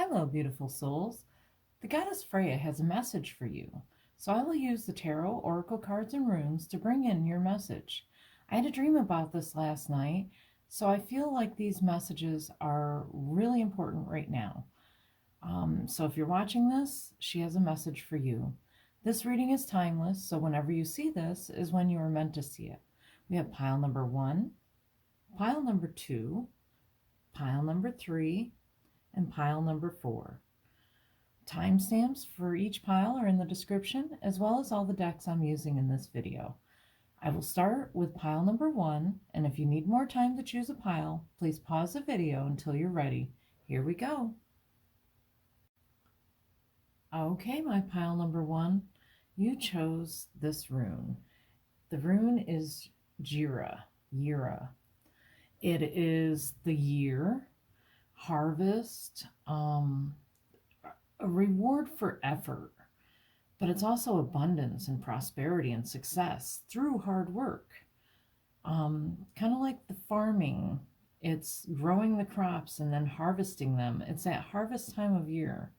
Hello, beautiful souls. The Goddess Freyja has a message for you, so I will use the tarot, oracle cards, and runes to bring in your message. I had a dream about this last night, so I feel like these messages are really important right now. So if you're watching this, she has a message for you. This reading is timeless, so whenever you see this is when you are meant to see it. We have pile number 1, pile number 2, pile number 3, and pile number 4. Timestamps for each pile are in the description, as well as all the decks I'm using in this video. I will start with pile number 1, and if you need more time to choose a pile, please pause the video until you're ready. Here we go. Okay, my pile number 1, you chose this rune. The rune is Yira. It is the year, harvest, a reward for effort, but it's also abundance and prosperity and success through hard work. Kind of like the farming, it's growing the crops and then harvesting them. It's that harvest time of year,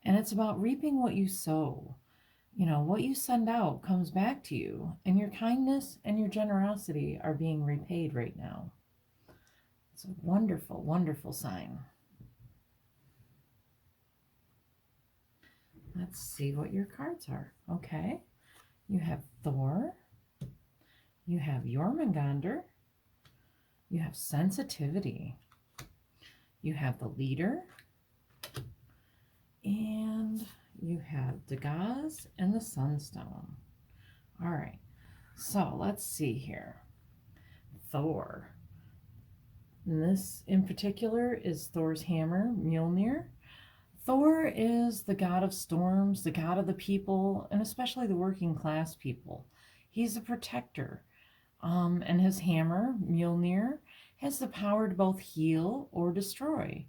and it's about reaping what you sow. You know, what you send out comes back to you, and your kindness and your generosity are being repaid right now. It's a wonderful, wonderful sign. Let's see what your cards are. Okay, you have Thor, you have Jormungandr, you have sensitivity, you have the leader, and you have Dagaz and the Sunstone. All right, so let's see here. Thor. And this in particular is Thor's hammer, Mjolnir. Thor is the god of storms, the god of the people, and especially the working class people. He's a protector. And his hammer, Mjolnir, has the power to both heal or destroy.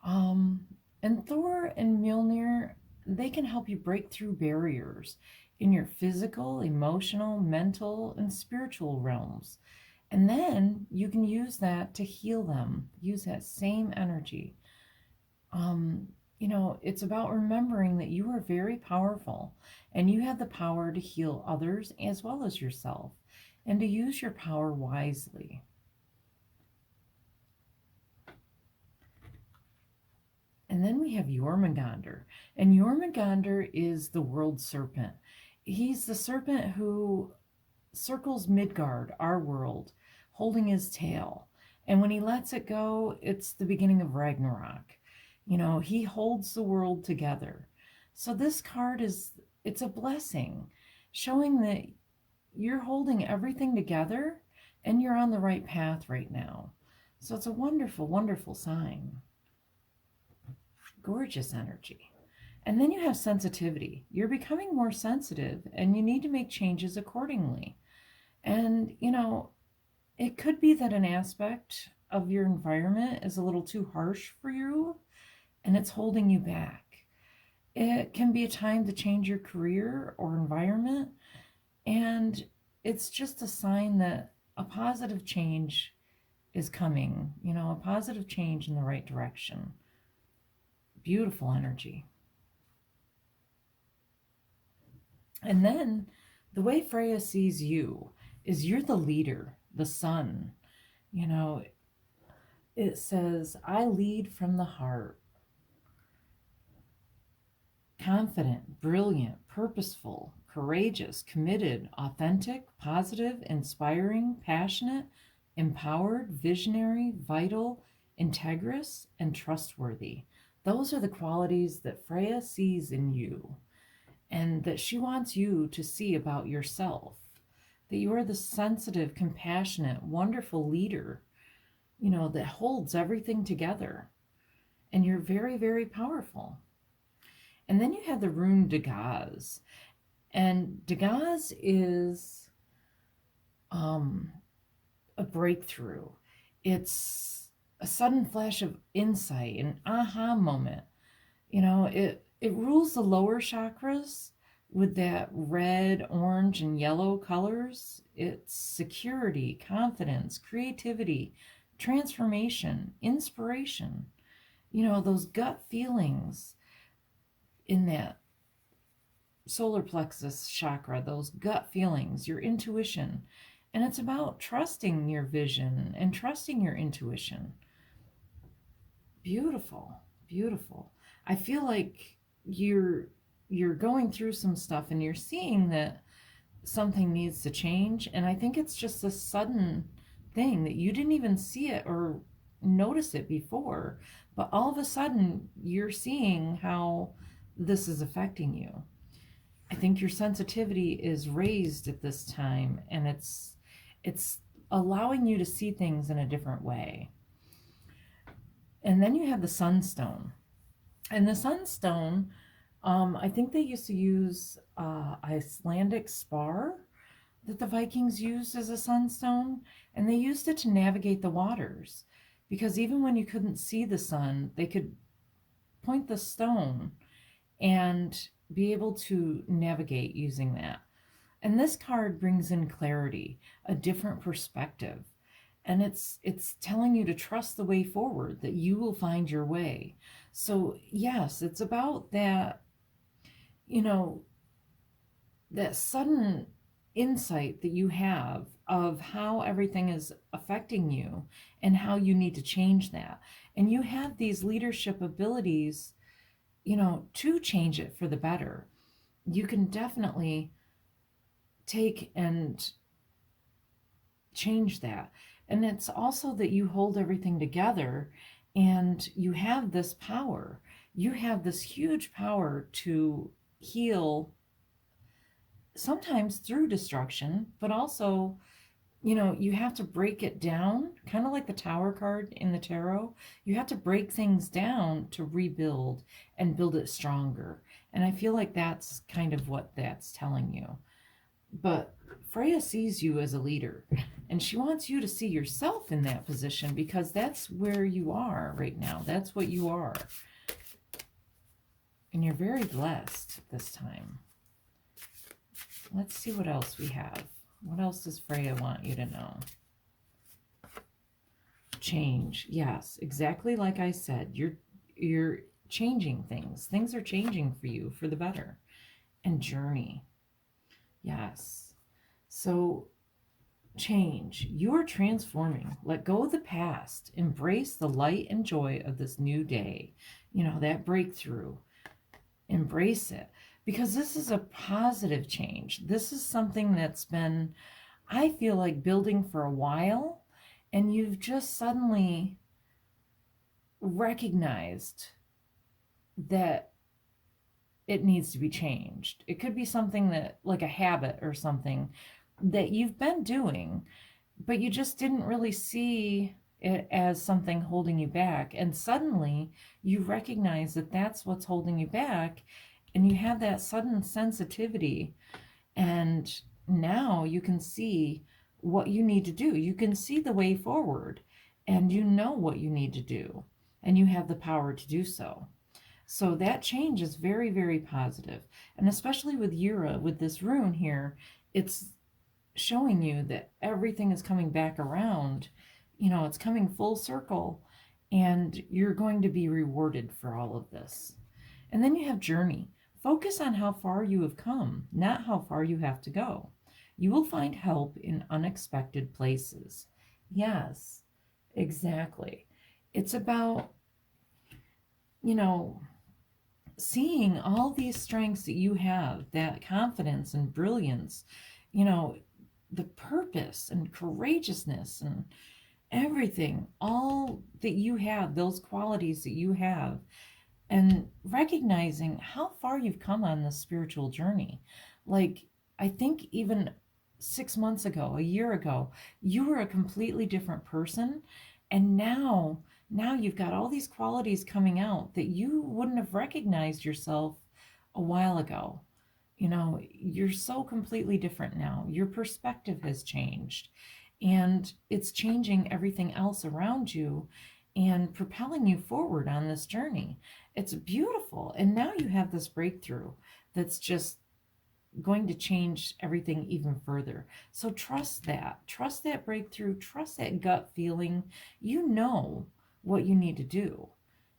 And Thor and Mjolnir, they can help you break through barriers in your physical, emotional, mental, and spiritual realms. And then you can use that to heal them, use that same energy. You know, it's about remembering that you are very powerful and you have the power to heal others as well as yourself, and to use your power wisely. And then we have Jormungandr, and Jormungandr is the world serpent. He's the serpent who circles Midgard, our world, holding his tail. And when he lets it go, it's the beginning of Ragnarok. You know, he holds the world together. So this card it's a blessing, showing that you're holding everything together and you're on the right path right now. So it's a wonderful, wonderful sign. Gorgeous energy. And then you have sensitivity. You're becoming more sensitive and you need to make changes accordingly. And, you know, it could be that an aspect of your environment is a little too harsh for you and it's holding you back. It can be a time to change your career or environment, and it's just a sign that a positive change is coming, you know, a positive change in the right direction. Beautiful energy. And then the way Freyja sees you is you're the leader, the sun. You know, it says, I lead from the heart. Confident, brilliant, purposeful, courageous, committed, authentic, positive, inspiring, passionate, empowered, visionary, vital, integrous, and trustworthy. Those are the qualities that Freyja sees in you and that she wants you to see about yourself. That you are the sensitive, compassionate, wonderful leader, you know, that holds everything together. And you're very, very powerful. And then you have the rune Dagaz. And Dagaz is a breakthrough. It's a sudden flash of insight, an aha moment. You know, it rules the lower chakras with that red, orange, and yellow colors. It's security, confidence, creativity, transformation, inspiration. those gut feelings in that solar plexus chakra, those gut feelings, your intuition. And it's about trusting your vision and trusting your intuition. Beautiful, beautiful. I feel like you're going through some stuff and you're seeing that something needs to change, and I think it's just a sudden thing that you didn't even see it or notice it before, but all of a sudden you're seeing how this is affecting you. I think your sensitivity is raised at this time, and it's allowing you to see things in a different way. And then you have the sunstone. And the sunstone, I think they used to use Icelandic spar that the Vikings used as a sunstone, and they used it to navigate the waters. Because even when you couldn't see the sun, they could point the stone and be able to navigate using that. And this card brings in clarity, a different perspective. And it's telling you to trust the way forward, that you will find your way. So yes, it's about that, that sudden insight that you have of how everything is affecting you and how you need to change that. And you have these leadership abilities, to change it for the better. You can definitely take and change that. And it's also that you hold everything together and you have this power. You have this huge power to heal, sometimes through destruction, but also, you have to break it down, kind of like the Tower card in the tarot. You have to break things down to rebuild and build it stronger. And I feel like that's kind of what that's telling you. But Freyja sees you as a leader, and she wants you to see yourself in that position, because that's where you are right now. That's what you are. And you're very blessed this time. Let's see what else we have. What else does Freyja want you to know? Change. Yes, exactly like I said. You're changing things. Things are changing for you for the better. And journey. Yes. So change. You are transforming. Let go of the past. Embrace the light and joy of this new day. That breakthrough. Embrace it. Because this is a positive change. This is something that's been, I feel like, building for a while, and you've just suddenly recognized that it needs to be changed. It could be something that, like a habit or something that you've been doing, but you just didn't really see it as something holding you back. And suddenly you recognize that that's what's holding you back. And you have that sudden sensitivity, and now you can see what you need to do. You can see the way forward, and you know what you need to do, and you have the power to do so. So that change is very, very positive. And especially with Yura, with this rune here, it's showing you that everything is coming back around. It's coming full circle, and you're going to be rewarded for all of this. And then you have journey. Focus on how far you have come, not how far you have to go. You will find help in unexpected places. Yes, exactly. It's about, seeing all these strengths that you have, that confidence and brilliance, the purpose and courageousness and everything, all that you have, those qualities that you have, and recognizing how far you've come on this spiritual journey. Like, I think even 6 months ago, a year ago, you were a completely different person. And now you've got all these qualities coming out that you wouldn't have recognized yourself a while ago. You're so completely different now. Your perspective has changed, and it's changing everything else around you and propelling you forward on this journey. It's beautiful. And now you have this breakthrough that's just going to change everything even further. So trust that breakthrough, trust that gut feeling. You know what you need to do.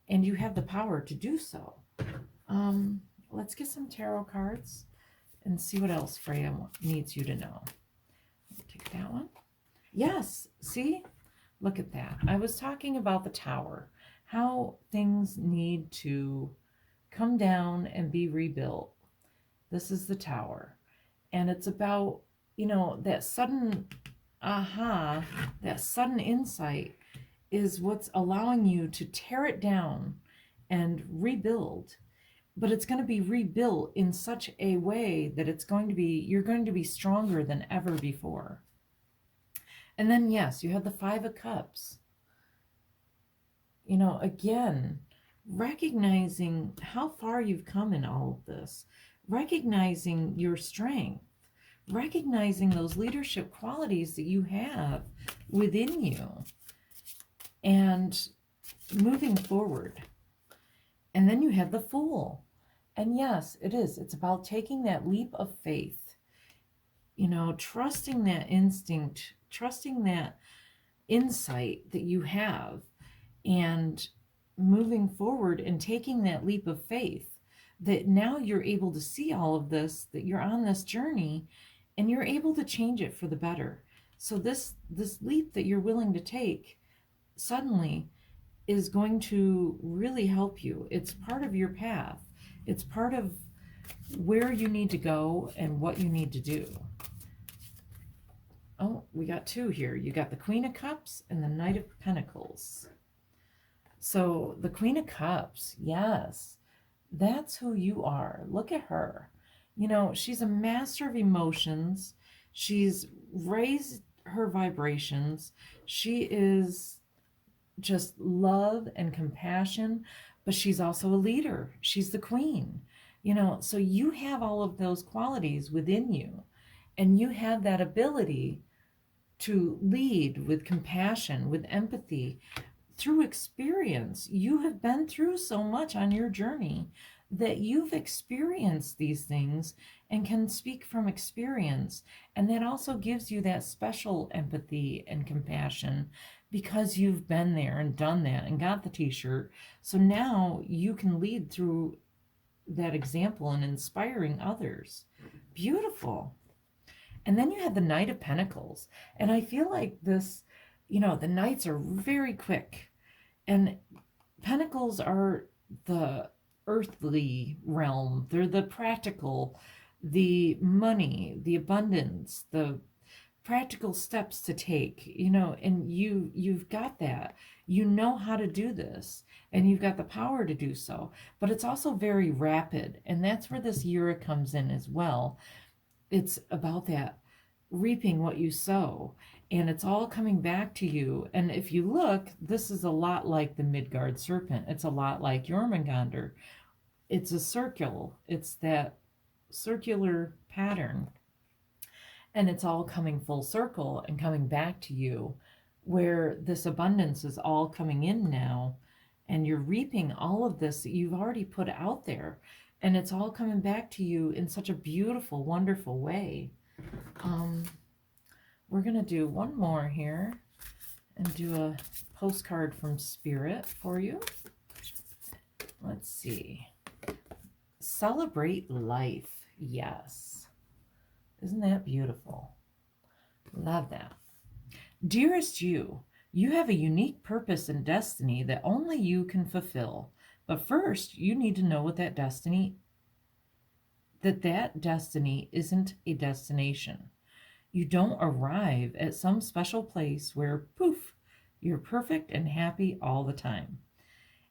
and you have the power to do so. Let's get some tarot cards and see what else Freyja needs you to know. Take that one. Yes, see? Look at that. I was talking about the tower, how things need to come down and be rebuilt. This is the tower. And it's about, that sudden aha, that sudden insight is what's allowing you to tear it down and rebuild. But it's going to be rebuilt in such a way that you're going to be stronger than ever before. And then, yes, you have the Five of Cups. Again, recognizing how far you've come in all of this, recognizing your strength, recognizing those leadership qualities that you have within you, and moving forward. And then you have the Fool. And yes, it is. It's about taking that leap of faith, trusting that instinct, trusting that insight that you have, and moving forward and taking that leap of faith that now you're able to see all of this, that you're on this journey and you're able to change it for the better. So this leap that you're willing to take suddenly is going to really help you. It's part of your path. It's part of where you need to go and what you need to do. Oh, we got two here. You got the Queen of Cups and the Knight of Pentacles. So the Queen of Cups, yes, that's who you are. Look at her. She's a master of emotions. She's raised her vibrations. She is just love and compassion, but she's also a leader. She's the queen. So you have all of those qualities within you, and you have that ability to lead with compassion, with empathy, through experience. You have been through so much on your journey that you've experienced these things and can speak from experience. And that also gives you that special empathy and compassion because you've been there and done that and got the t-shirt. So now you can lead through that example and inspiring others. Beautiful. And then you have the Knight of Pentacles. And I feel like this, the Knights are very quick. And Pentacles are the earthly realm. They're the practical, the money, the abundance, the practical steps to take, and you've got that. You know how to do this, and you've got the power to do so. But it's also very rapid, and that's where this Yura comes in as well. It's about that reaping what you sow, and it's all coming back to you. And if you look, this is a lot like the Midgard serpent. It's a lot like Jormungandr. It's a circle. It's that circular pattern. And it's all coming full circle and coming back to you, where this abundance is all coming in now. And you're reaping all of this that you've already put out there. And it's all coming back to you in such a beautiful, wonderful way. We're going to do one more here and do a postcard from Spirit for you. Let's see. Celebrate life. Yes. Isn't that beautiful? Love that. Dearest you, you have a unique purpose and destiny that only you can fulfill. But first, you need to know what that destiny isn't a destination. You don't arrive at some special place where, poof, you're perfect and happy all the time.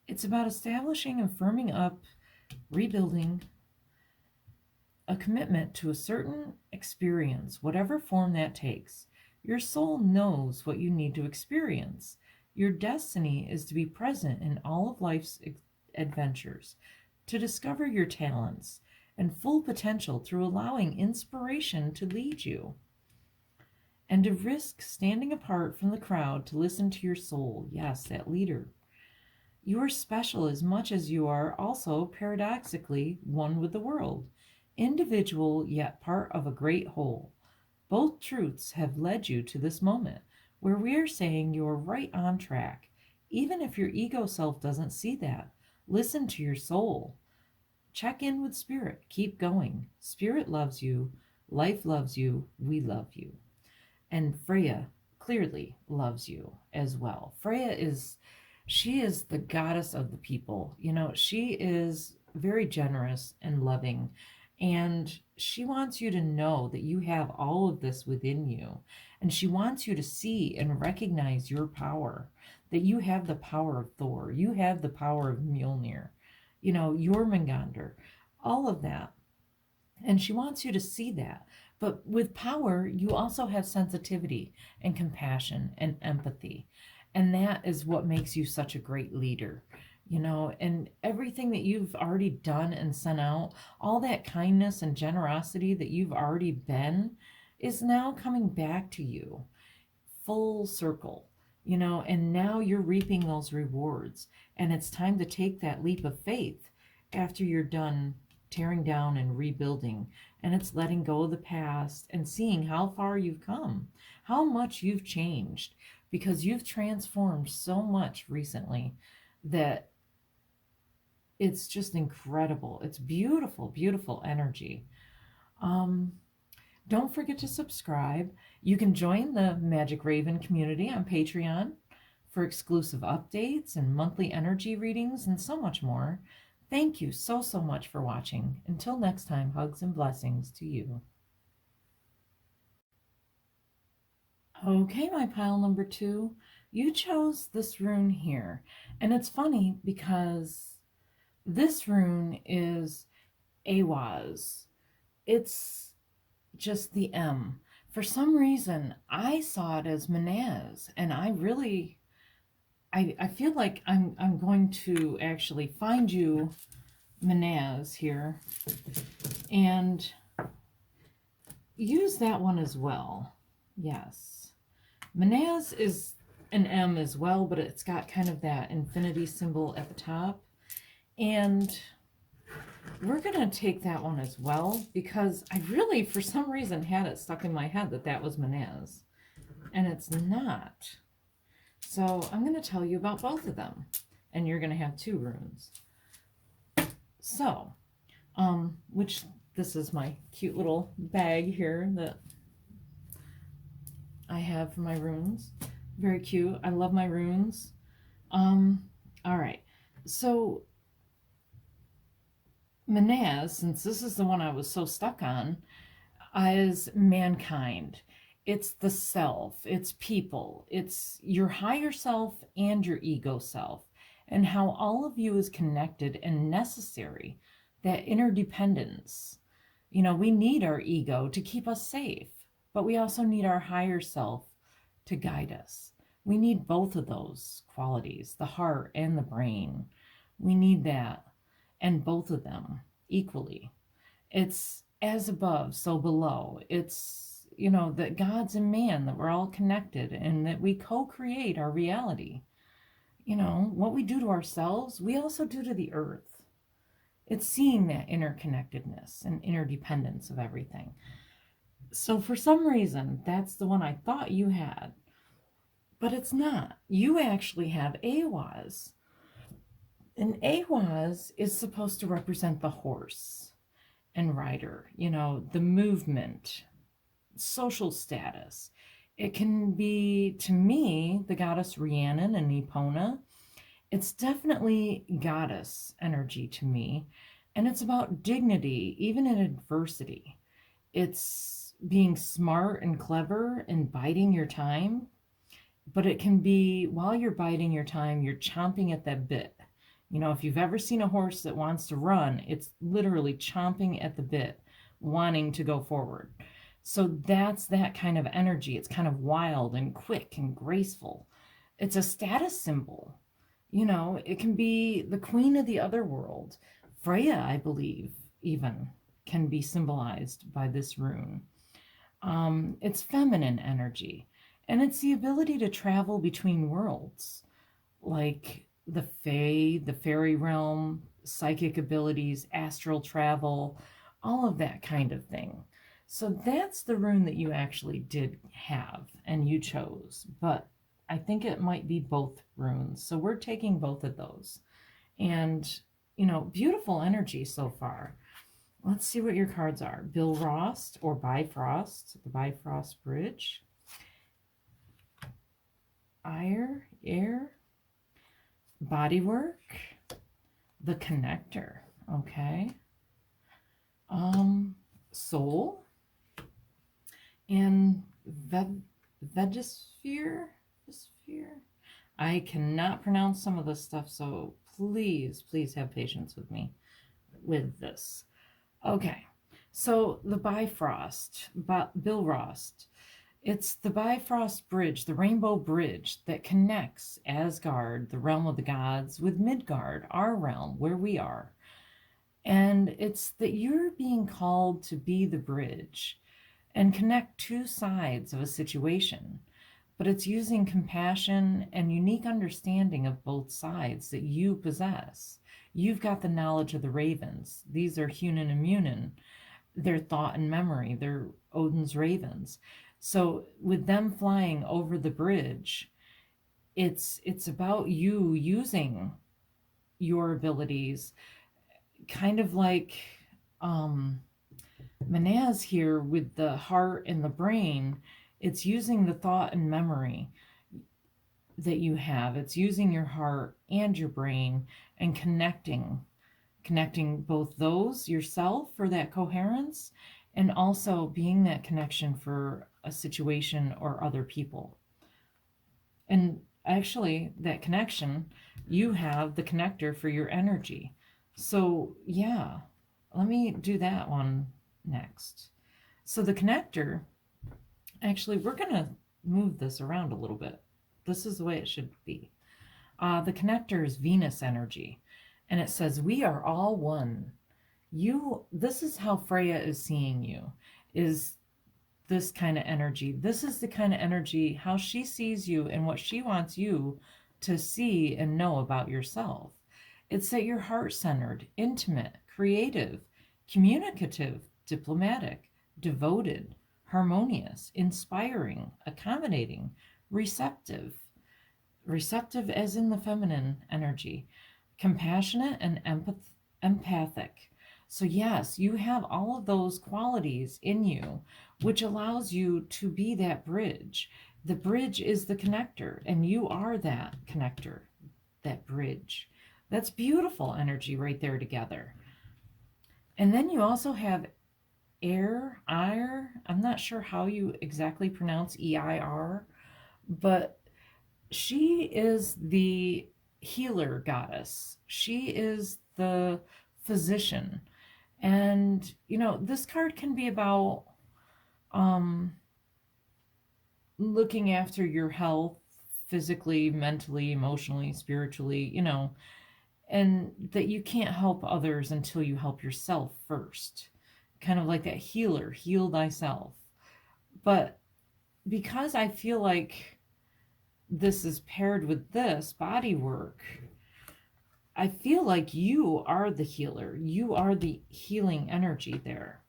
It's about establishing and firming up, rebuilding a commitment to a certain experience, whatever form that takes. Your soul knows what you need to experience. Your destiny is to be present in all of life's adventures, to discover your talents and full potential through allowing inspiration to lead you, and to risk standing apart from the crowd to listen to your soul. Yes, that leader. You are special as much as you are also paradoxically one with the world, individual yet part of a great whole. Both truths have led you to this moment where we are saying you are right on track. even if your ego self doesn't see that. Listen to your soul. Check in with spirit. Keep going. Spirit loves you. Life loves you. We love you. And Freyja clearly loves you as well. She is the goddess of the people. She is very generous and loving. And she wants you to know that you have all of this within you. And she wants you to see and recognize your power, that you have the power of Thor, you have the power of Mjolnir, Jormungandr, all of that. And she wants you to see that. But with power, you also have sensitivity and compassion and empathy. And that is what makes you such a great leader. And everything that you've already done and sent out, all that kindness and generosity that you've already been, is now coming back to you full circle. And now you're reaping those rewards. And it's time to take that leap of faith after you're done tearing down and rebuilding. And it's letting go of the past and seeing how far you've come, how much you've changed, because you've transformed so much recently that it's just incredible. It's beautiful, beautiful energy. Don't forget to subscribe. You can join the Magic Raven community on Patreon for exclusive updates and monthly energy readings and so much more. Thank you so, so much for watching. Until next time, hugs and blessings to you. Okay, my pile number 2, you chose this rune here. And it's funny because this rune is Awaz. It's just the M. For some reason, I saw it as Manaz, and I feel like I'm going to actually find you Manaz here and use that one as well. Yes. Manaz is an M as well, but it's got kind of that infinity symbol at the top. And we're going to take that one as well because I really, for some reason, had it stuck in my head that that was Manaz. And it's not. So I'm going to tell you about both of them. And you're going to have 2 runes. So, this is my cute little bag here that I have for my runes. Very cute. I love my runes. All right. So, Manaz, since this is the one I was so stuck on, is mankind. It's the self, it's people, it's your higher self and your ego self, and how all of you is connected and necessary, that interdependence. We need our ego to keep us safe, but we also need our higher self to guide us. We need both of those qualities, the heart and the brain. We need that, and both of them equally. It's as above, so below. It's that God's in man, that we're all connected, and that we co-create our reality. What we do to ourselves, we also do to the earth. It's seeing that interconnectedness and interdependence of everything. So for some reason, that's the one I thought you had. But it's not. You actually have Awaz. And Awaz is supposed to represent the horse and rider, the movement, social status. It can be, to me, the goddess Rhiannon and Epona. It's definitely goddess energy to me. And it's about dignity, even in adversity. It's being smart and clever and biding your time. But it can be, while you're biding your time, you're chomping at that bit. If you've ever seen a horse that wants to run, it's literally chomping at the bit, wanting to go forward. So that's that kind of energy. It's kind of wild and quick and graceful. It's a status symbol. It can be the queen of the other world. Freyja, I believe, even can be symbolized by this rune. It's feminine energy. And it's the ability to travel between worlds, like the fae, the fairy realm, psychic abilities, astral travel, all of that kind of thing. So that's the rune that you actually did have and you chose. But I think it might be both runes. So we're taking both of those. And, beautiful energy so far. Let's see what your cards are. Bill Rost or Bifrost, the Bifrost Bridge. Air, Bodywork, the Connector, okay. Soul, and Vegosphere. I cannot pronounce some of this stuff, so please have patience with me with this. Okay, so the Bifrost, Bill Rost. It's the Bifrost Bridge, the Rainbow Bridge that connects Asgard, the realm of the gods, with Midgard, our realm, where we are. And it's that you're being called to be the bridge and connect two sides of a situation. But it's using compassion and unique understanding of both sides that you possess. You've got the knowledge of the ravens. These are Hunan and Munin. They're thought and memory. They're Odin's ravens. So with them flying over the bridge, it's about you using your abilities, kind of like Manaz here with the heart and the brain. It's using the thought and memory that you have. It's using your heart and your brain and connecting both those yourself for that coherence, and also being that connection for a situation or other people. And actually, that connection, you have the connector for your energy. So yeah, let me do that one next. So the connector, actually, we're going to move this around a little bit. This is the way it should be. The connector is Venus energy, and it says, we are all one. This is how Freyja is seeing you, is this kind of energy. This is the kind of energy, how she sees you and what she wants you to see and know about yourself. It's that you're heart-centered, intimate, creative, communicative, diplomatic, devoted, harmonious, inspiring, accommodating, receptive as in the feminine energy, compassionate and empathic. So yes, you have all of those qualities in you, which allows you to be that bridge. The bridge is the connector, and you are that connector, that bridge. That's beautiful energy right there together. And then you also have Eir. I'm not sure how you exactly pronounce Eir, but she is the healer goddess. She is the physician. And, this card can be about looking after your health physically, mentally, emotionally, spiritually, and that you can't help others until you help yourself first. Kind of like that healer, heal thyself. But because I feel like this is paired with this body work, I feel like you are the healer. You are the healing energy there.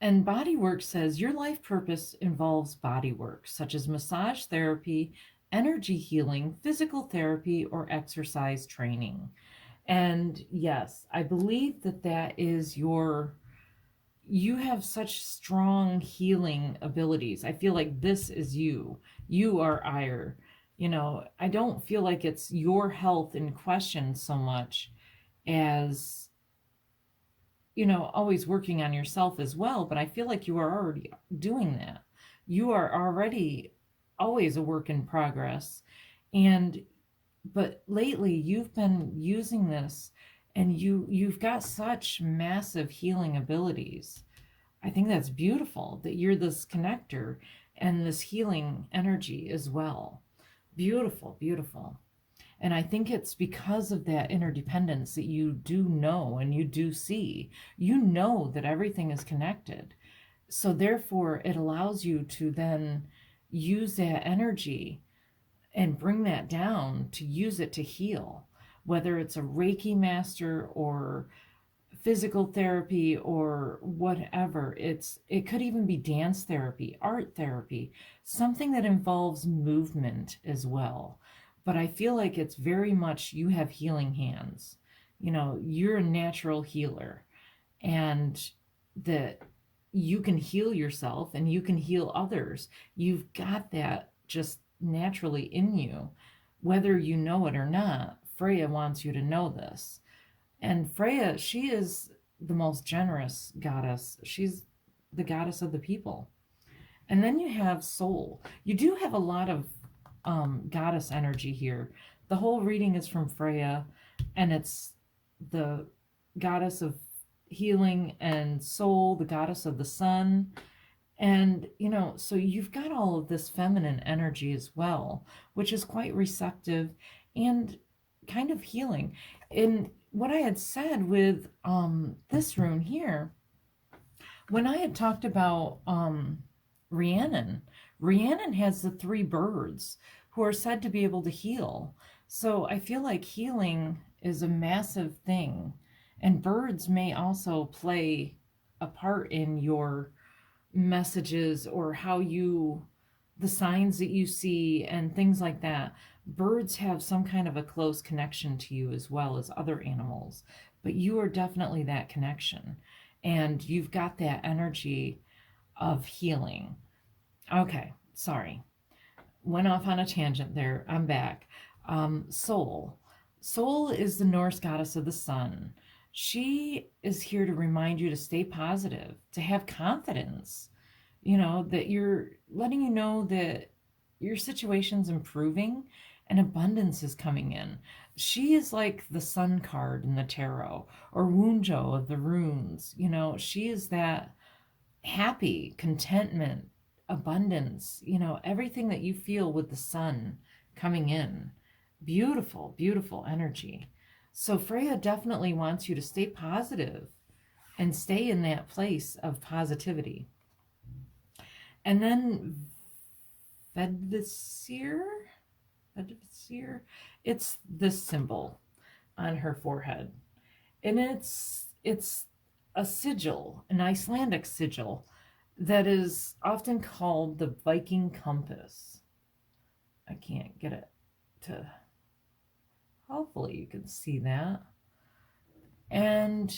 And bodywork says your life purpose involves body work, such as massage therapy, energy healing, physical therapy, or exercise training. And yes, I believe that is you have such strong healing abilities. I feel like this is you. You are Eir. I don't feel like it's your health in question so much as, always working on yourself as well. But I feel like you are already doing that. You are already always a work in progress. But lately you've been using this, and you've got such massive healing abilities. I think that's beautiful that you're this connector and this healing energy as well. Beautiful, beautiful. And I think it's because of that interdependence that you do know and you do see. You know that everything is connected. So therefore, it allows you to then use that energy and bring that down to use it to heal, whether it's a Reiki master or physical therapy or whatever. It could even be dance therapy, art therapy, something that involves movement as well. But I feel like it's very much you have healing hands. You're a natural healer, and that you can heal yourself and you can heal others. You've got that just naturally in you, whether you know it or not. Freyja wants you to know this. And Freyja, she is the most generous goddess. She's the goddess of the people. And then you have soul. You do have a lot of goddess energy here. The whole reading is from Freyja, and it's the goddess of healing and soul, the goddess of the sun. And, so you've got all of this feminine energy as well, which is quite receptive and kind of healing. And what I had said with this rune here, when I had talked about Rhiannon has the 3 birds who are said to be able to heal. So I feel like healing is a massive thing. And birds may also play a part in your messages or the signs that you see and things like that. Birds have some kind of a close connection to you as well as other animals, but you are definitely that connection. And you've got that energy of healing. Okay, sorry. Went off on a tangent there. I'm back. Soul. Soul is the Norse goddess of the sun. She is here to remind you to stay positive, to have confidence, that you're letting you know that your situation's improving and abundance is coming in. She is like the sun card in the tarot, or Wunjo of the runes. She is that happy, contentment, abundance, everything that you feel with the sun coming in. Beautiful, beautiful energy. So Freyja definitely wants you to stay positive and stay in that place of positivity. And then ᛤThe, it's this symbol on her forehead. And it's a sigil, an Icelandic sigil, that is often called the Viking compass. I can't get it to... Hopefully you can see that. And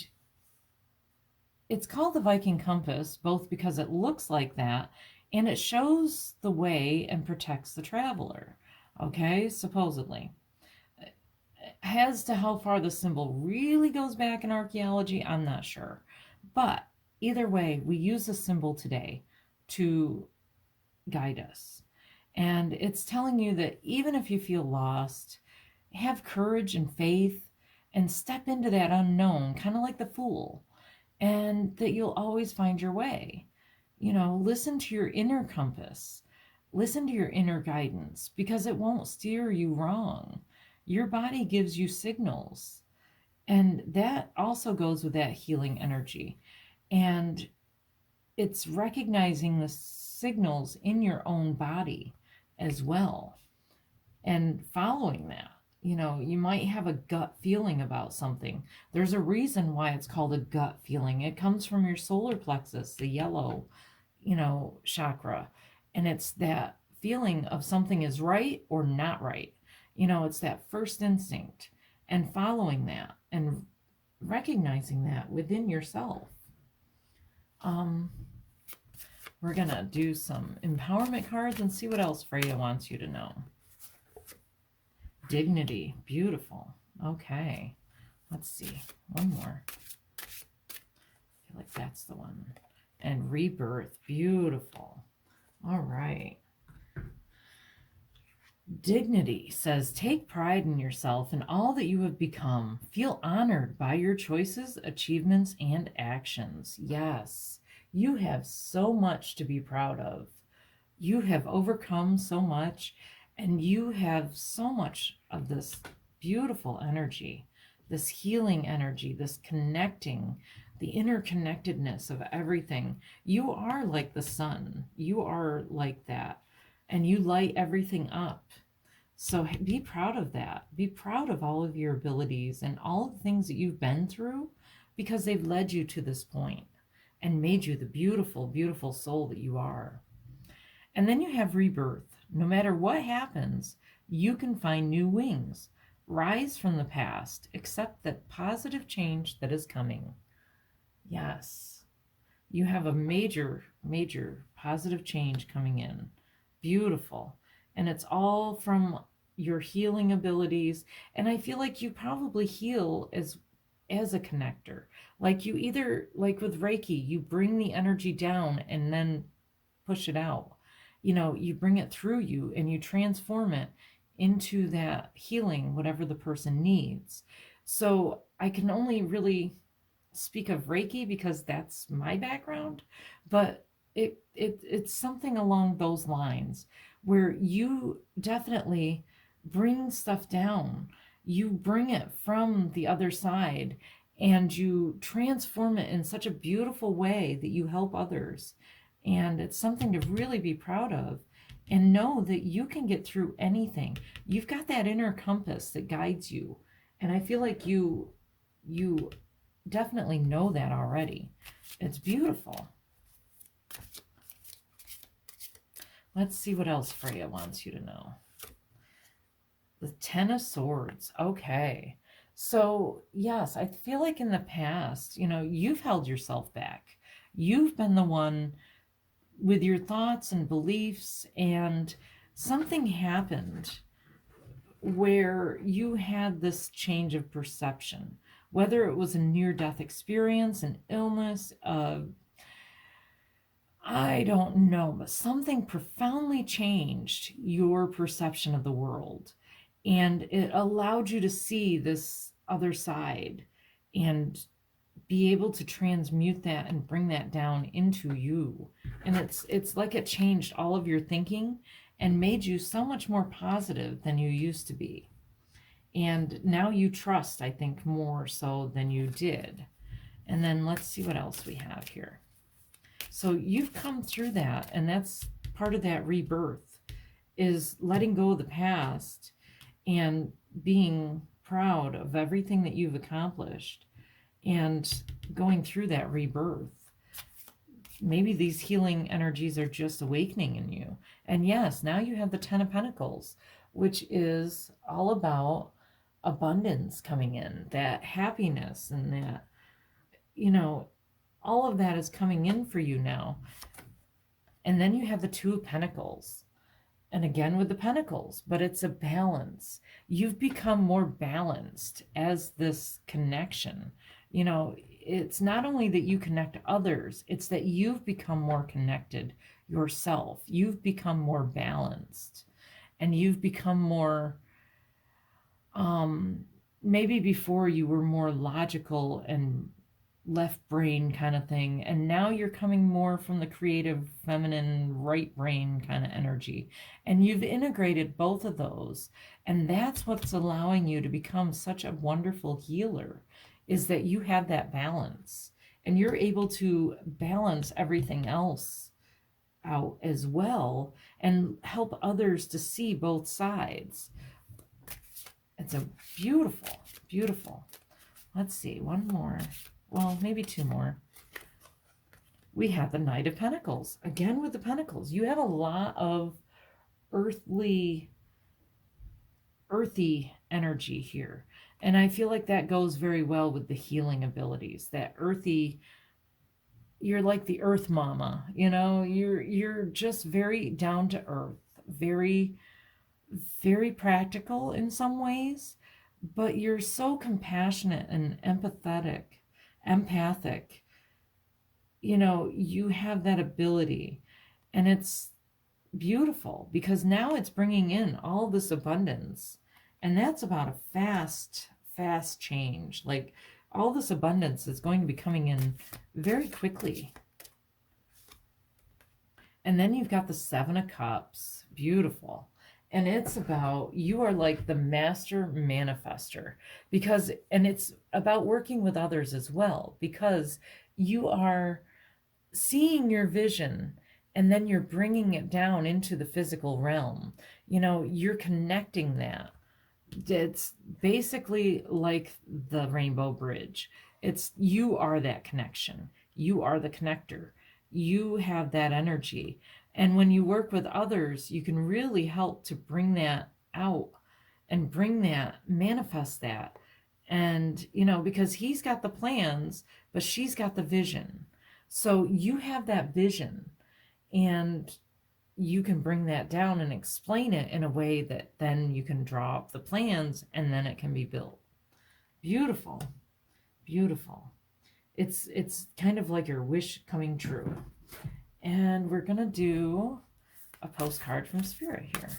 it's called the Viking compass, both because it looks like that and it shows the way and protects the traveler. Okay, supposedly. As to how far the symbol really goes back in archaeology, I'm not sure. But either way, we use the symbol today to guide us. And it's telling you that even if you feel lost, have courage and faith and step into that unknown, kind of like the fool, and that you'll always find your way. Listen to your inner compass, listen to your inner guidance, because it won't steer you wrong. Your body gives you signals, and that also goes with that healing energy. And it's recognizing the signals in your own body as well and following that. You might have a gut feeling about something. There's a reason why it's called a gut feeling. It comes from your solar plexus, the yellow, chakra. And it's that feeling of something is right or not right. It's that first instinct, and following that and recognizing that within yourself. We're going to do some empowerment cards and see what else Freyja wants you to know. Dignity, beautiful. Okay, let's see, one more. I feel like that's the one. And rebirth, beautiful. All right. Dignity says, take pride in yourself and all that you have become. Feel honored by your choices, achievements, and actions. Yes, you have so much to be proud of. You have overcome so much. And you have so much of this beautiful energy, this healing energy, this connecting, the interconnectedness of everything. You are like the sun. You are like that. And you light everything up. So be proud of that. Be proud of all of your abilities and all of the things that you've been through, because they've led you to this point and made you the beautiful, beautiful soul that you are. And then you have rebirth. No matter what happens, you can find new wings. Rise from the past, accept that positive change that is coming. Yes, you have a major, major positive change coming in. Beautiful. And it's all from your healing abilities. And I feel like you probably heal as a connector. Like you either, like with Reiki, you bring the energy down and then push it out. You bring it through you and you transform it into that healing, whatever the person needs. So I can only really speak of Reiki because that's my background, but it's something along those lines where you definitely bring stuff down. You bring it from the other side and you transform it in such a beautiful way that you help others. And it's something to really be proud of and know that you can get through anything. You've got that inner compass that guides you. And I feel like you definitely know that already. It's beautiful. Let's see what else Freyja wants you to know. The Ten of Swords. Okay. So, yes, I feel like in the past, you've held yourself back. You've been the one with your thoughts and beliefs, and something happened where you had this change of perception, whether it was a near-death experience, an illness, I don't know, but something profoundly changed your perception of the world, and it allowed you to see this other side and be able to transmute that and bring that down into you. And it's like it changed all of your thinking and made you so much more positive than you used to be. And now you trust, I think, more so than you did. And then let's see what else we have here. So you've come through that, and that's part of that rebirth, is letting go of the past and being proud of everything that you've accomplished and going through that rebirth. Maybe these healing energies are just awakening in you. And yes, now you have the Ten of Pentacles, which is all about abundance coming in, that happiness, and that, all of that is coming in for you now. And then you have the Two of Pentacles. And again with the Pentacles, but it's a balance. You've become more balanced as this connection. It's not only that you connect others, it's that you've become more connected yourself. You've become more balanced. And you've become more, maybe before you were more logical and left brain kind of thing, and now you're coming more from the creative feminine right brain kind of energy, and you've integrated both of those, and that's what's allowing you to become such a wonderful healer, is that you have that balance and you're able to balance everything else out as well and help others to see both sides. It's a beautiful, beautiful. Let's see, one more. Well, maybe two more. We have the Knight of Pentacles. Again with the Pentacles. You have a lot of earthy energy here. And I feel like that goes very well with the healing abilities. That earthy, you're like the earth mama, you're just very down to earth, very, very practical in some ways, but you're so compassionate and empathic. You have that ability, and it's beautiful because now it's bringing in all this abundance, and that's about a fast change. Like all this abundance is going to be coming in very quickly. And then you've got the Seven of Cups. Beautiful. And it's about, you are like the master manifester, and it's about working with others as well, because you are seeing your vision and then you're bringing it down into the physical realm. You're connecting that It's basically like the Rainbow Bridge. It's you are that connection. You are the connector. You have that energy. And when you work with others, you can really help to bring that out and bring that, manifest that. And, because he's got the plans, but she's got the vision. So you have that vision, and you can bring that down and explain it in a way that then you can draw up the plans and then it can be built. Beautiful. Beautiful. It's kind of like your wish coming true. And we're going to do a postcard from Spirit here.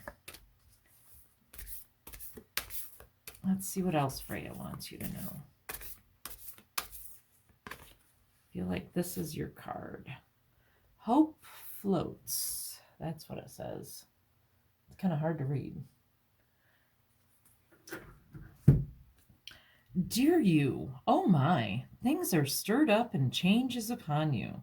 Let's see what else Freyja wants you to know. I feel like this is your card. Hope floats. That's what it says. It's kind of hard to read. Dear you, oh my, things are stirred up and change is upon you.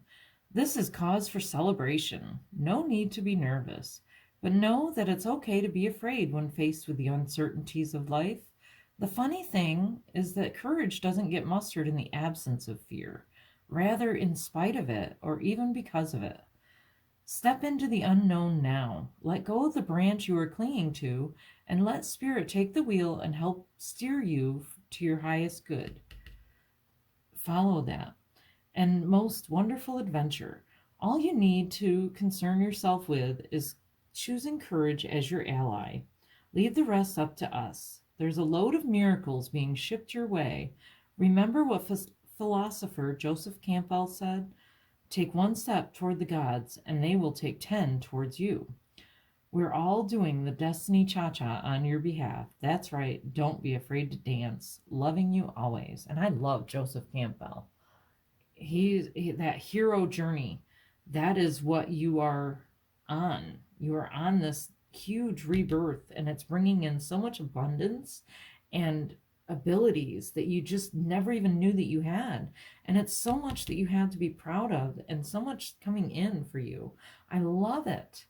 This is cause for celebration. No need to be nervous, but know that it's okay to be afraid when faced with the uncertainties of life. The funny thing is that courage doesn't get mustered in the absence of fear, rather in spite of it or even because of it. Step into the unknown now. Let go of the branch you are clinging to and let Spirit take the wheel and help steer you to your highest good. Follow that and most wonderful adventure. All you need to concern yourself with is choosing courage as your ally. Leave the rest up to us. There's a load of miracles being shipped your way. Remember what philosopher Joseph Campbell said? Take one step toward the gods, and they will take 10 towards you. We're all doing the Destiny Cha-Cha on your behalf. That's right. Don't be afraid to dance. Loving you always. And I love Joseph Campbell. That hero journey. That is what you are on. You are on this huge rebirth, and it's bringing in so much abundance and abilities that you just never even knew that you had. And it's so much that you have to be proud of and so much coming in for you. I love it.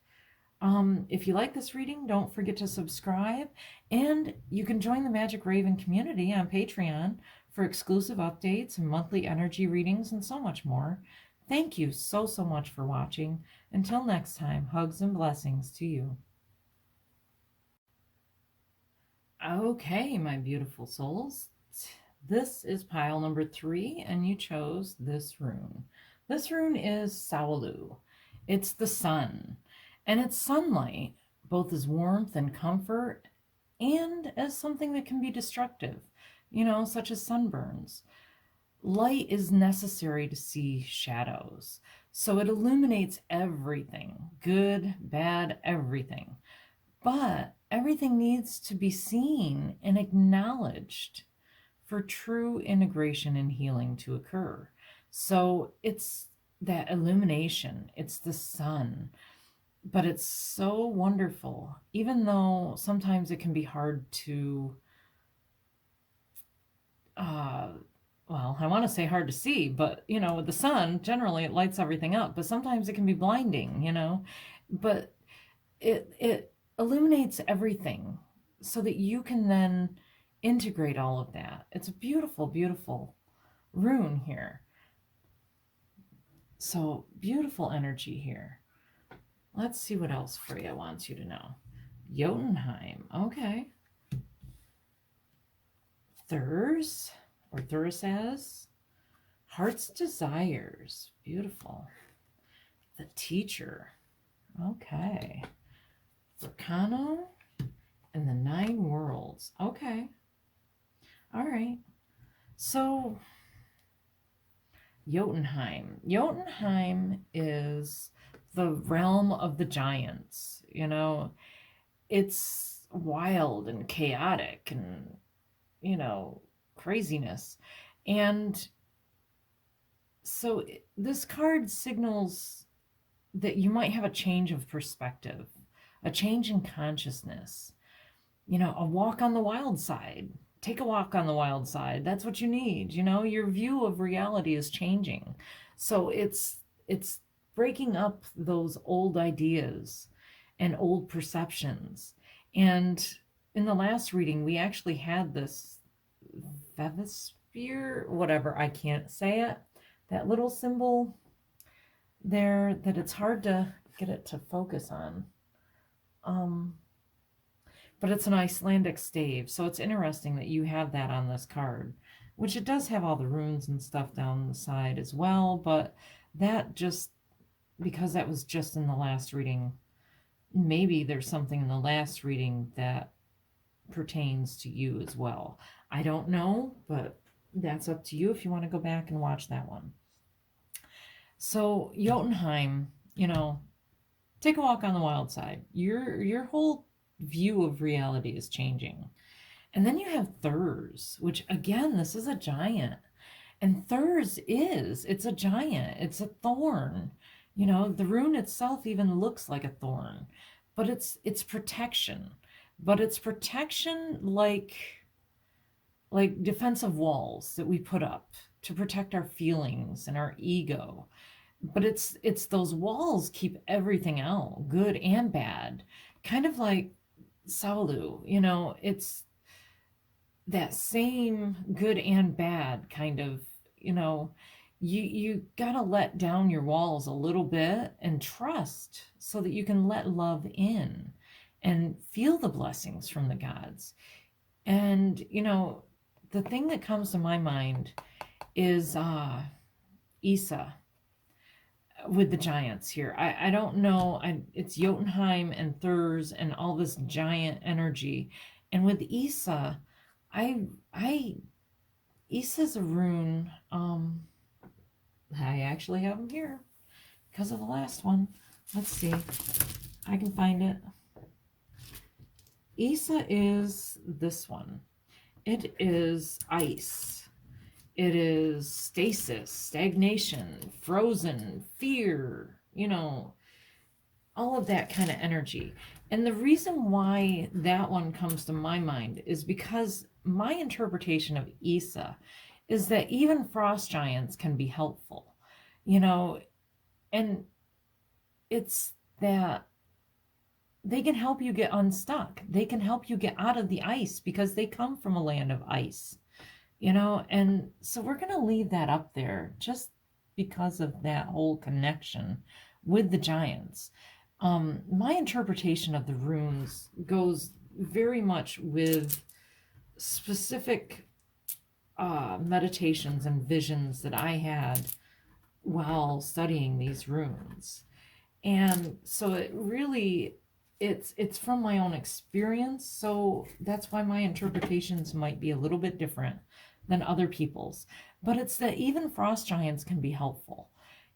If you like this reading, don't forget to subscribe, and you can join the Magic Raven community on Patreon for exclusive updates and monthly energy readings and so much more. Thank you so much for watching. Until next time, hugs and blessings to you. Okay, my beautiful souls, this is pile number 3, and you chose this rune. This rune is Sawalu. It's the sun, and it's sunlight, both as warmth and comfort, and as something that can be destructive, such as sunburns. Light is necessary to see shadows, so it illuminates everything, good, bad, everything. But everything needs to be seen and acknowledged for true integration and healing to occur. So it's that illumination, it's the sun, but it's so wonderful, even though sometimes it can be hard to, well, I want to say hard to see, but, with the sun, generally it lights everything up, but sometimes it can be blinding, but it illuminates everything so that you can then integrate all of that. It's a beautiful, beautiful rune here. So beautiful energy here. Let's see what else Freyja wants you to know. Jotunheim. Okay. Thurs or Thurisaz. Heart's desires. Beautiful. The teacher. Okay. Volcano and the 9 worlds. Okay. All right. So Jotunheim. Jotunheim is the realm of the giants. It's wild and chaotic and, craziness. And so this card signals that you might have a change of perspective, a change in consciousness, a walk on the wild side. Take a walk on the wild side. That's what you need. Your view of reality is changing. So it's breaking up those old ideas and old perceptions. And in the last reading, we actually had this Vevasphere, whatever, I can't say it, that little symbol there that it's hard to get it to focus on. But it's an Icelandic stave, so it's interesting that you have that on this card, which it does have all the runes and stuff down the side as well, but that just, because that was just in the last reading, maybe there's something in the last reading that pertains to you as well. I don't know, but that's up to you if you want to go back and watch that one. So Jotunheim, take a walk on the wild side. Your whole view of reality is changing. And then you have Thurs, which again, this is a giant. And Thurs it's a giant. It's a thorn. The rune itself even looks like a thorn, but it's protection. But it's protection like defensive walls that we put up to protect our feelings and our ego. But it's those walls keep everything out, good and bad. Kind of like Saulu, it's that same good and bad kind of, you gotta let down your walls a little bit and trust so that you can let love in and feel the blessings from the gods. And the thing that comes to my mind is ᛤThe with the giants here. I don't know. It's Jotunheim and Thurs and all this giant energy. And with ᛤThe, ᛤThe's a rune. I actually have them here because of the last one. Let's see. I can find it. ᛤThe is this one. It is ice. It is stasis, stagnation, frozen, fear, all of that kind of energy. And the reason why that one comes to my mind is because my interpretation of ᛤThe is that even frost giants can be helpful, and it's that they can help you get unstuck. They can help you get out of the ice because they come from a land of ice. And so we're going to leave that up there just because of that whole connection with the giants. My interpretation of the runes goes very much with specific meditations and visions that I had while studying these runes. And so it really, it's from my own experience, so that's why my interpretations might be a little bit different than other people's. But it's that even frost giants can be helpful,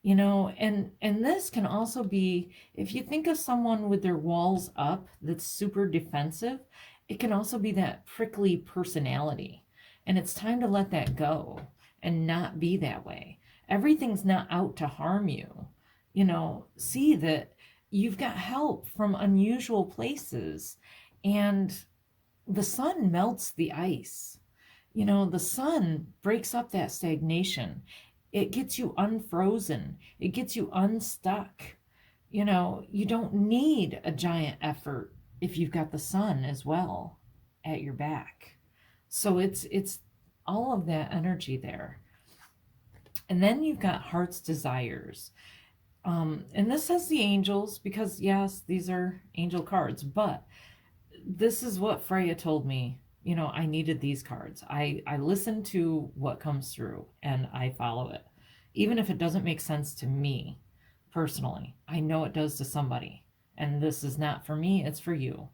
and this can also be, if you think of someone with their walls up that's super defensive, it can also be that prickly personality, and it's time to let that go and not be that way. Everything's not out to harm you. See that you've got help from unusual places, and the sun melts the ice. The sun breaks up that stagnation. It gets you unfrozen. It gets you unstuck. You don't need a giant effort if you've got the sun as well at your back. So it's all of that energy there. And then you've got heart's desires. And this has the angels because, yes, these are angel cards, but this is what Freyja told me. I needed these cards. I listen to what comes through and I follow it. Even if it doesn't make sense to me personally, I know it does to somebody. And this is not for me, it's for you.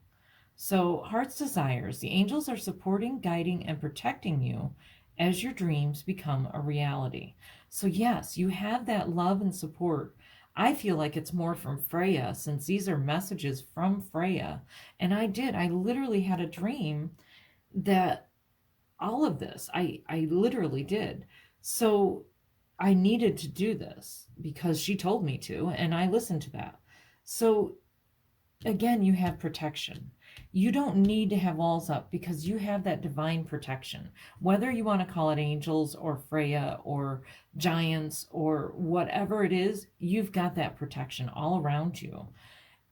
So, heart's desires. The angels are supporting, guiding, and protecting you as your dreams become a reality. So, yes, you have that love and support. I feel like it's more from Freyja, since these are messages from Freyja. And I literally had a dream that all of this, I literally did. So I needed to do this because she told me to, and I listened to that. So again, you have protection. You don't need to have walls up because you have that divine protection. Whether you want to call it angels or Freyja or giants or whatever it is, you've got that protection all around you.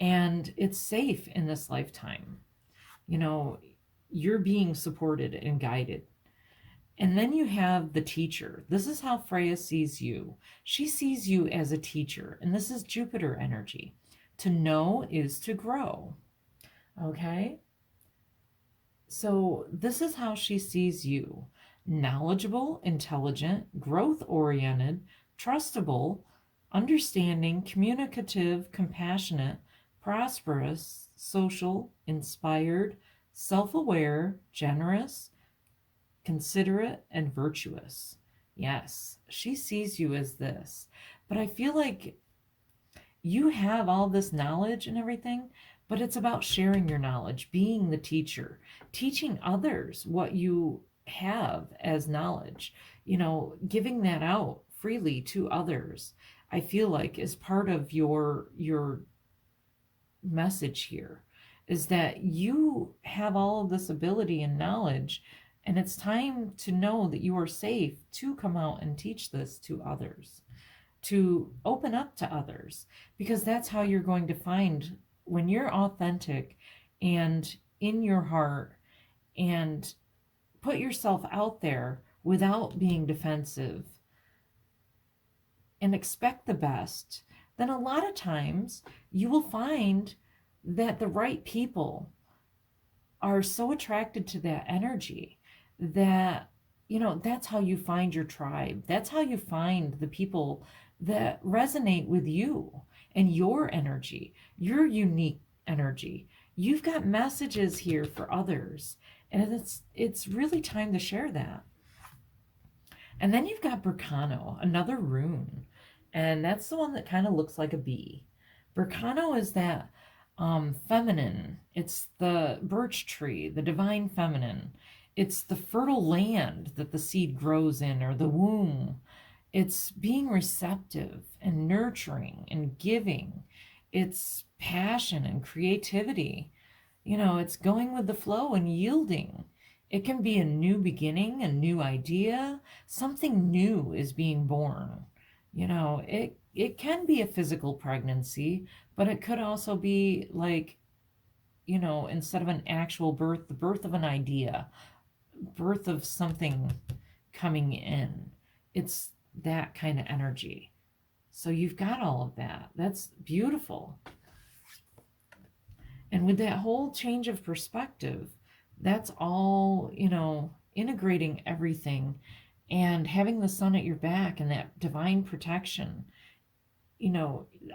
And it's safe in this lifetime. you're being supported and guided. And then you have the teacher. This is how Freyja sees you. She sees you as a teacher, and this is Jupiter energy. To know is to grow. Okay? So this is how she sees you. Knowledgeable, intelligent, growth-oriented, trustable, understanding, communicative, compassionate, prosperous, social, inspired, self-aware, generous, considerate, and virtuous. Yes, she sees you as this. But I feel like you have all this knowledge and everything, but it's about sharing your knowledge, being the teacher, teaching others what you have as knowledge, giving that out freely to others. I feel like is part of your message here, is that you have all of this ability and knowledge, and it's time to know that you are safe to come out and teach this to others, to open up to others, because that's how you're going to find, when you're authentic and in your heart and put yourself out there without being defensive and expect the best, then a lot of times you will find that the right people are so attracted to that energy that, that's how you find your tribe. That's how you find the people that resonate with you and your energy, your unique energy. You've got messages here for others, and it's really time to share that. And then you've got Berkano, another rune, and that's the one that kind of looks like a bee. Berkano is that feminine. It's the birch tree, the divine feminine. It's the fertile land that the seed grows in, or the womb. It's being receptive and nurturing and giving. It's passion and creativity. It's going with the flow and yielding. It can be a new beginning, a new idea. Something new is being born. It can be a physical pregnancy, but it could also be like, instead of an actual birth, the birth of an idea, birth of something coming in. It's that kind of energy. So you've got all of that. That's beautiful. And with that whole change of perspective, that's all, integrating everything and having the sun at your back and that divine protection.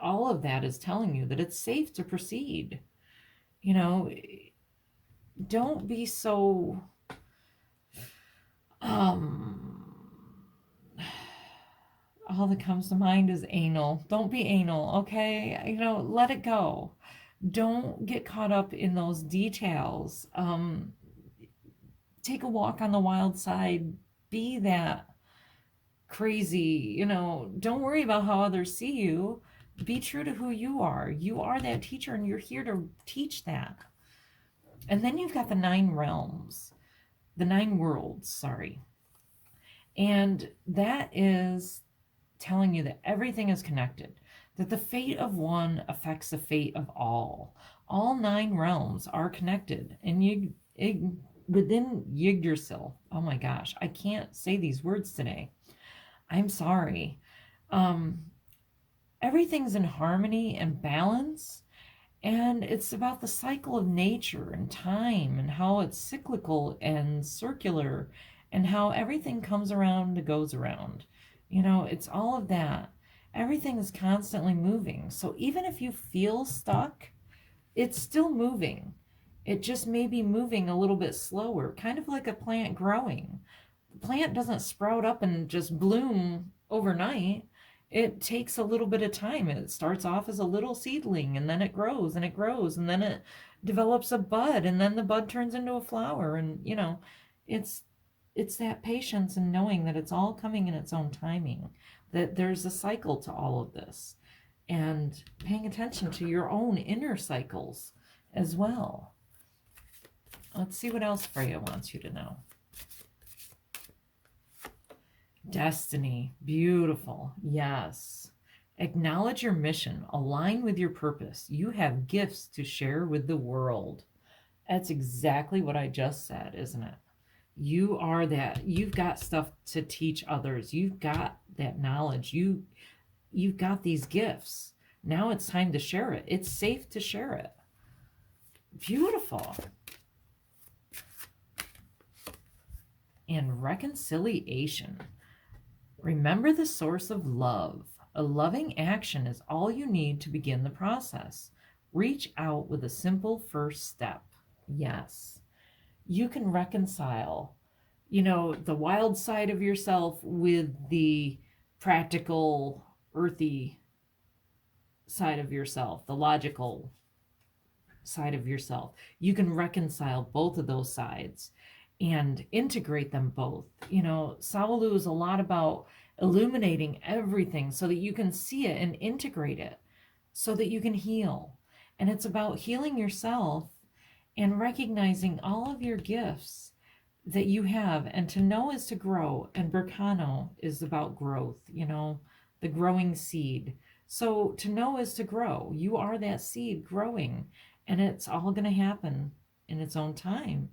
All of that is telling you that it's safe to proceed. Don't be so all that comes to mind is anal. Don't be anal, okay? Let it go. Don't get caught up in those details. Take a walk on the wild side. Be that crazy, don't worry about how others see you. Be true to who you are. You are that teacher, and you're here to teach that. And then you've got the 9 realms, the 9 worlds, sorry. And that is telling you that everything is connected, that the fate of one affects the fate of all. All 9 realms are connected, and within Yggdrasil. Oh my gosh, I can't say these words today. I'm sorry. Everything's in harmony and balance, and it's about the cycle of nature and time and how it's cyclical and circular and how everything comes around and goes around. It's all of that. Everything is constantly moving. So even if you feel stuck, it's still moving. It just may be moving a little bit slower, kind of like a plant growing. The plant doesn't sprout up and just bloom overnight. It takes a little bit of time. It starts off as a little seedling, and then it grows and it grows, and then it develops a bud, and then the bud turns into a flower. And it's that patience and knowing that it's all coming in its own timing, that there's a cycle to all of this, and paying attention to your own inner cycles as well. Let's see what else Freyja wants you to know. Destiny. Beautiful. Yes. Acknowledge your mission. Align with your purpose. You have gifts to share with the world. That's exactly what I just said, isn't it? You are that. You've got stuff to teach others. You've got that knowledge. You've got these gifts. Now it's time to share it. It's safe to share it. Beautiful. And reconciliation. Remember the source of love. A loving action is all you need to begin the process. Reach out with a simple first step. Yes. You can reconcile, the wild side of yourself with the practical, earthy side of yourself, the logical side of yourself. You can reconcile both of those sides and integrate them both. Sawalu is a lot about illuminating everything so that you can see it and integrate it so that you can heal. And it's about healing yourself and recognizing all of your gifts that you have. And to know is to grow. And Berkano is about growth, the growing seed. So to know is to grow. You are that seed growing, and it's all going to happen in its own time.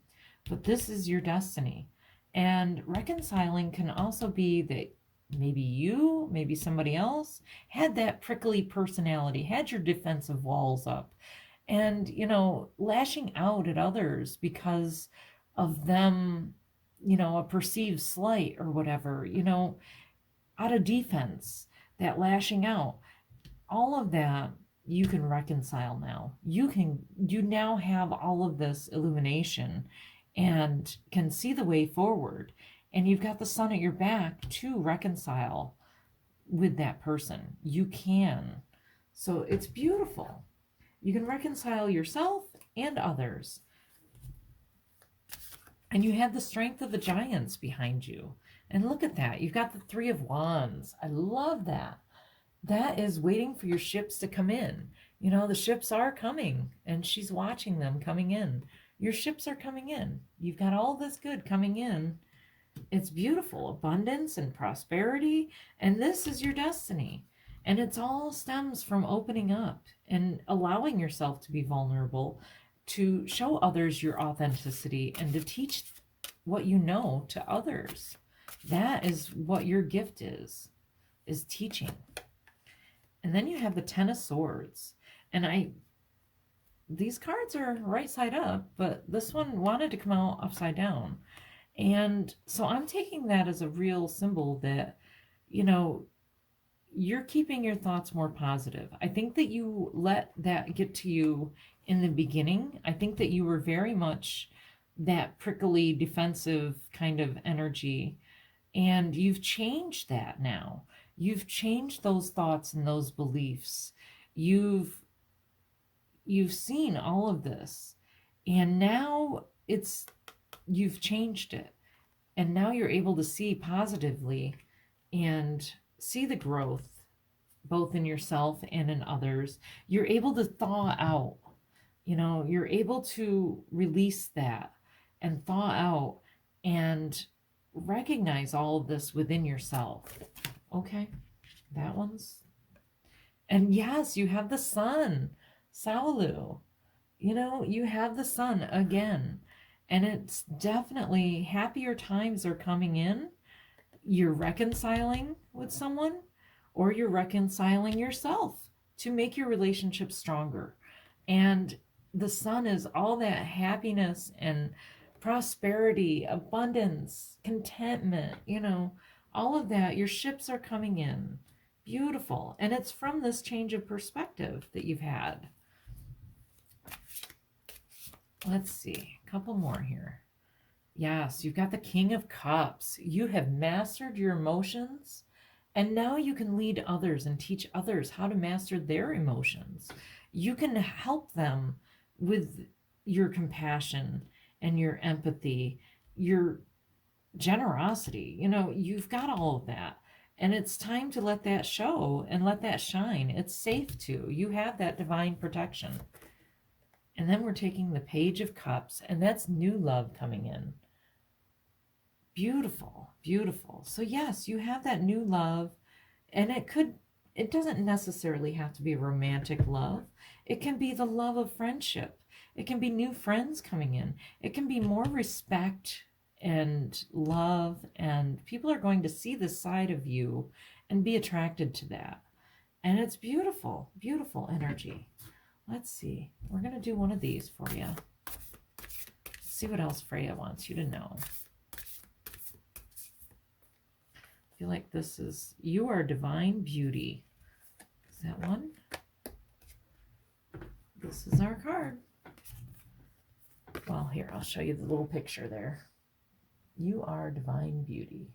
But this is your destiny. And reconciling can also be that maybe you, maybe somebody else had that prickly personality, had your defensive walls up, and, lashing out at others because of them, a perceived slight or whatever, out of defense, that lashing out, all of that you can reconcile now. You now have all of this illumination and can see the way forward. And you've got the sun at your back to reconcile with that person. You can. So it's beautiful. You can reconcile yourself and others. And you have the strength of the giants behind you. And look at that. You've got the Three of Wands. I love that. That is waiting for your ships to come in. The ships are coming, and she's watching them coming in. Your ships are coming in. You've got all this good coming in. It's beautiful. Abundance and prosperity. And this is your destiny. And it's all stems from opening up and allowing yourself to be vulnerable, to show others your authenticity, and to teach what you know to others. That is what your gift is teaching. And then you have the Ten of Swords. And these cards are right side up, but this one wanted to come out upside down. And so I'm taking that as a real symbol that, you're keeping your thoughts more positive. I think that you let that get to you in the beginning. I think that you were very much that prickly, defensive kind of energy, and you've changed that now. You've changed those thoughts and those beliefs. You've seen all of this, and now you've changed it, and now you're able to see positively and see the growth both in yourself and in others. You're able to thaw out, you're able to release that and thaw out and recognize all of this within yourself. Okay, that one's, and yes, you have the sun, Sawalu, you have the sun again, and it's definitely happier times are coming in. You're reconciling with someone, or you're reconciling yourself to make your relationship stronger. And the sun is all that happiness and prosperity, abundance, contentment, all of that. Your ships are coming in. Beautiful. And it's from this change of perspective that you've had. Let's see, a couple more here. Yes, you've got the King of Cups. You have mastered your emotions, and now you can lead others and teach others how to master their emotions. You can help them with your compassion and your empathy, your generosity. You've got all of that. And it's time to let that show and let that shine. It's safe to. You have that divine protection. And then we're taking the Page of Cups, and that's new love coming in. Beautiful, beautiful. So yes, you have that new love, and it doesn't necessarily have to be romantic love. It can be the love of friendship. It can be new friends coming in. It can be more respect and love, and people are going to see this side of you and be attracted to that. And it's beautiful, beautiful energy. Let's see. We're going to do one of these for you. See what else Freyja wants you to know. I feel like this is, you are divine beauty. Is that one? This is our card. Well, here, I'll show you the little picture there. You are divine beauty.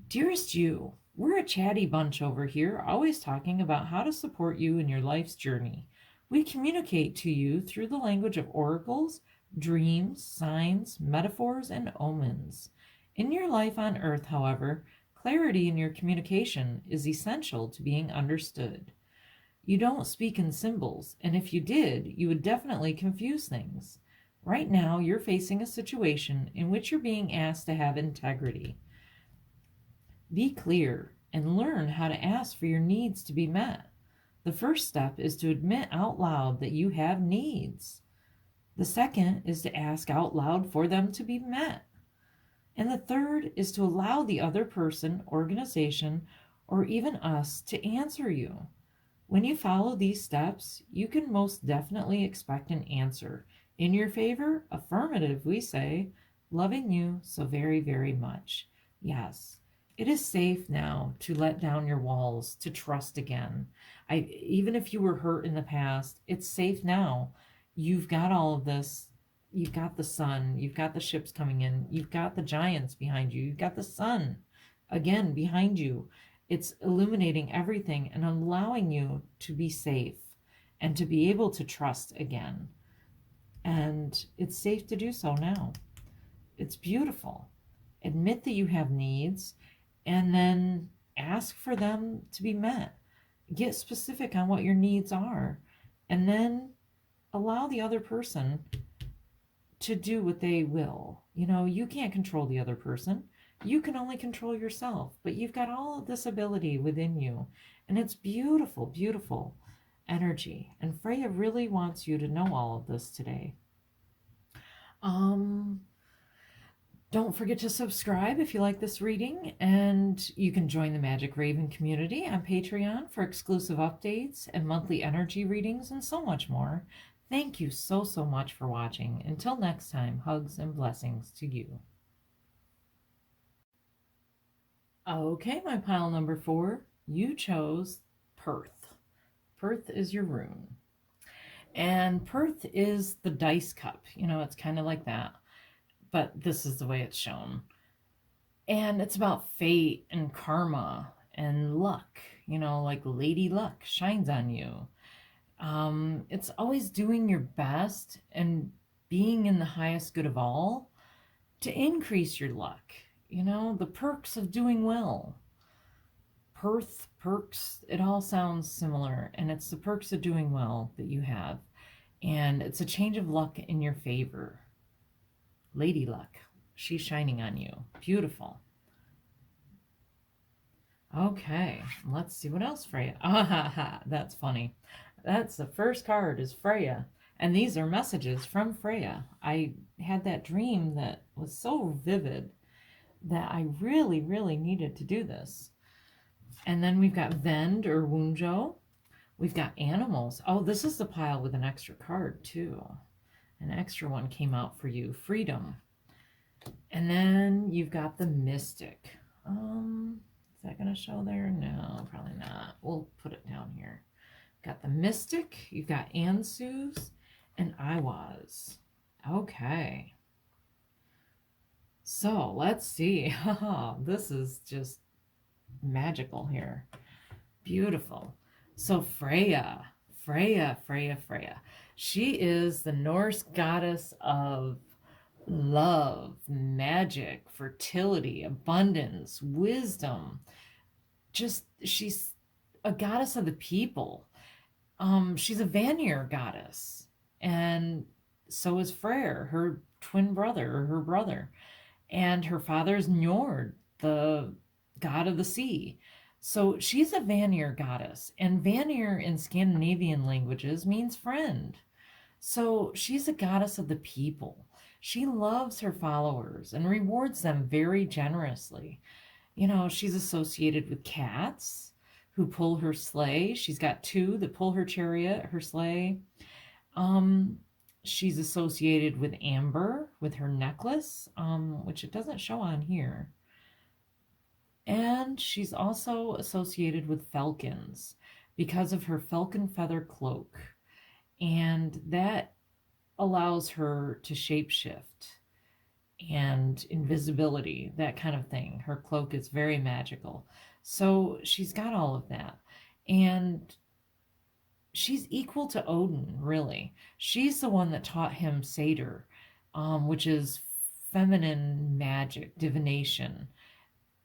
Dearest you, we're a chatty bunch over here, always talking about how to support you in your life's journey. We communicate to you through the language of oracles, dreams, signs, metaphors, and omens. In your life on Earth, however, clarity in your communication is essential to being understood. You don't speak in symbols, and if you did, you would definitely confuse things. Right now, you're facing a situation in which you're being asked to have integrity. Be clear and learn how to ask for your needs to be met. The first step is to admit out loud that you have needs. The second is to ask out loud for them to be met. And the third is to allow the other person, organization, or even us to answer you. When you follow these steps, you can most definitely expect an answer. In your favor, affirmative, we say, loving you so very, very much. Yes, it is safe now to let down your walls, to trust again. Even if you were hurt in the past, it's safe now. You've got all of this. You've got the sun. You've got the ships coming in. You've got the giants behind you. You've got the sun again behind you. It's illuminating everything and allowing you to be safe and to be able to trust again. And it's safe to do so now. It's beautiful. Admit that you have needs and then ask for them to be met. Get specific on what your needs are and then allow the other person to do what they will. You know, you can't control the other person. You can only control yourself, but you've got all of this ability within you. And it's beautiful, beautiful energy. And Freyja really wants you to know all of this today. Don't forget to subscribe if you like this reading, and you can join the Magic Raven community on Patreon for exclusive updates and monthly energy readings and so much more. Thank you so, so much for watching. Until next time, hugs and blessings to you. Okay, my pile number 4, you chose Perth. Perth is your rune. And Perth is the dice cup. You know, it's kind of like that. But this is the way it's shown. And it's about fate and karma and luck. You know, like Lady Luck shines on you. It's always doing your best and being in the highest good of all to increase your luck. You know, the perks of doing well. Perth, perks, it all sounds similar. And it's the perks of doing well that you have. And it's a change of luck in your favor. Lady Luck, she's shining on you. Beautiful. Okay, let's see what else, Freyja. That's funny. That's the first card is Freyja. And these are messages from Freyja. I had that dream that was so vivid that I really, really needed to do this. And then we've got Vend or Wunjo. We've got animals. Oh, this is the pile with an extra card too. An extra one came out for you. Freedom. And then you've got the Mystic. Is that going to show there? No, probably not. We'll put it down here. Got the Mystic. You've got Ansus and Iwas. Okay. So let's see. This is just magical here. Beautiful. So Freyja. She is the Norse goddess of love, magic, fertility, abundance, wisdom. She's a goddess of the people. She's a Vanir goddess. And so is Freyr, her twin brother, or her brother. And her father's Njord, the god of the sea. So she's a Vanir goddess, and Vanir in Scandinavian languages means friend. So she's a goddess of the people. She loves her followers and rewards them very generously. She's associated with cats who pull her sleigh. She's got two that pull her chariot, her sleigh. Um, she's associated with amber, with her necklace, which it doesn't show on here. And she's also associated with falcons because of her falcon feather cloak. And that allows her to shapeshift and invisibility, that kind of thing. Her cloak is very magical. So she's got all of that. And she's equal to Odin, really. She's the one that taught him Satyr, which is feminine magic, divination.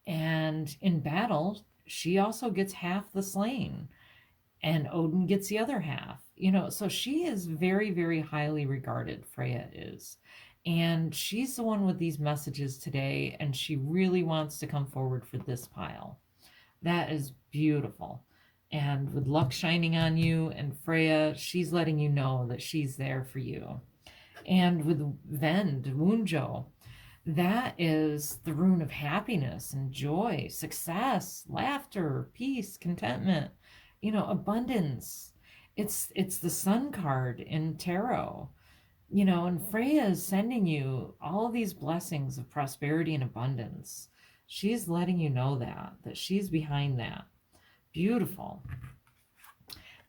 And in battle, she also gets half the slain, and Odin gets the other half. So she is very, very highly regarded, Freyja is. And she's the one with these messages today, and she really wants to come forward for this pile. That is beautiful. And with luck shining on you, and Freyja, she's letting you know that she's there for you. And with Vend, Wunjo, that is the rune of happiness and joy, success, laughter, peace, contentment, abundance. It's the sun card in tarot. And Freyja is sending you all these blessings of prosperity and abundance. She's letting you know that she's behind that. Beautiful.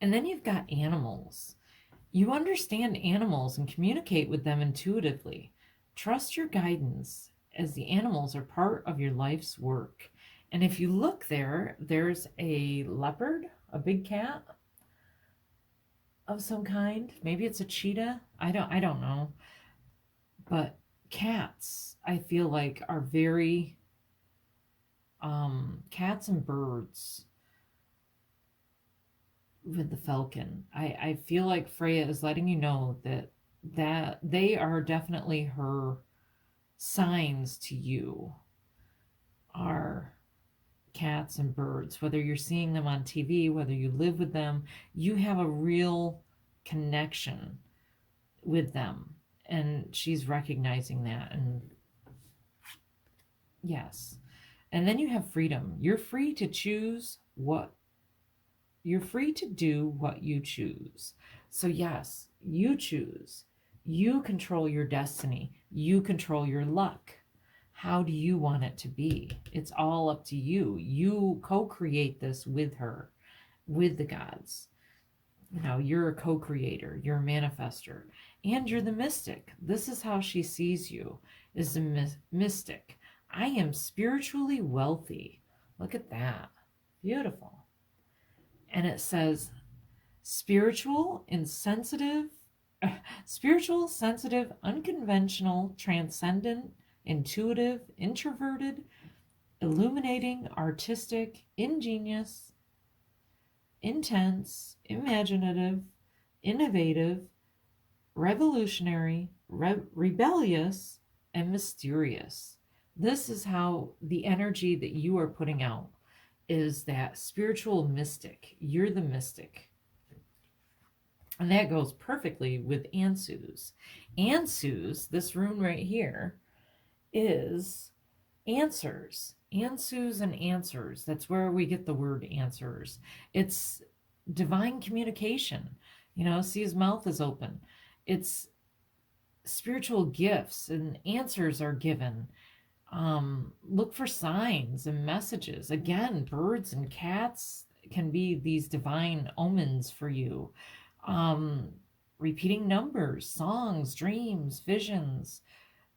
And then you've got animals. You understand animals and communicate with them intuitively. Trust your guidance, as the animals are part of your life's work. And if you look there's a leopard, a big cat of some kind. Maybe it's a cheetah. I don't know. But cats, I feel like, are very cats and birds with the falcon. I feel like Freyja is letting you know that they are definitely her signs to you, are cats and birds. Whether you're seeing them on TV, whether you live with them, you have a real connection with them, and she's recognizing that. And yes. And then you have freedom. You're free to do what you choose. So yes, you choose. You control your destiny. You control your luck. How do you want it to be? It's all up to you. You co-create this with her, with the gods. You're a co-creator, you're a manifester, and you're the mystic. This is how she sees you, is the mystic. I am spiritually wealthy. Look at that. Beautiful. And it says spiritual, sensitive, unconventional, transcendent, intuitive, introverted, illuminating, artistic, ingenious, intense, imaginative, innovative, revolutionary, rebellious, and mysterious. This is how the energy that you are putting out is that spiritual mystic. You're the mystic. And that goes perfectly with Ansu's. Ansu's, this rune right here, is answers. Ansu's and answers. That's where we get the word answers. It's divine communication. See, his mouth is open. It's spiritual gifts, and answers are given. Look for signs and messages. Again, birds and cats can be these divine omens for you. Repeating numbers, songs, dreams, visions,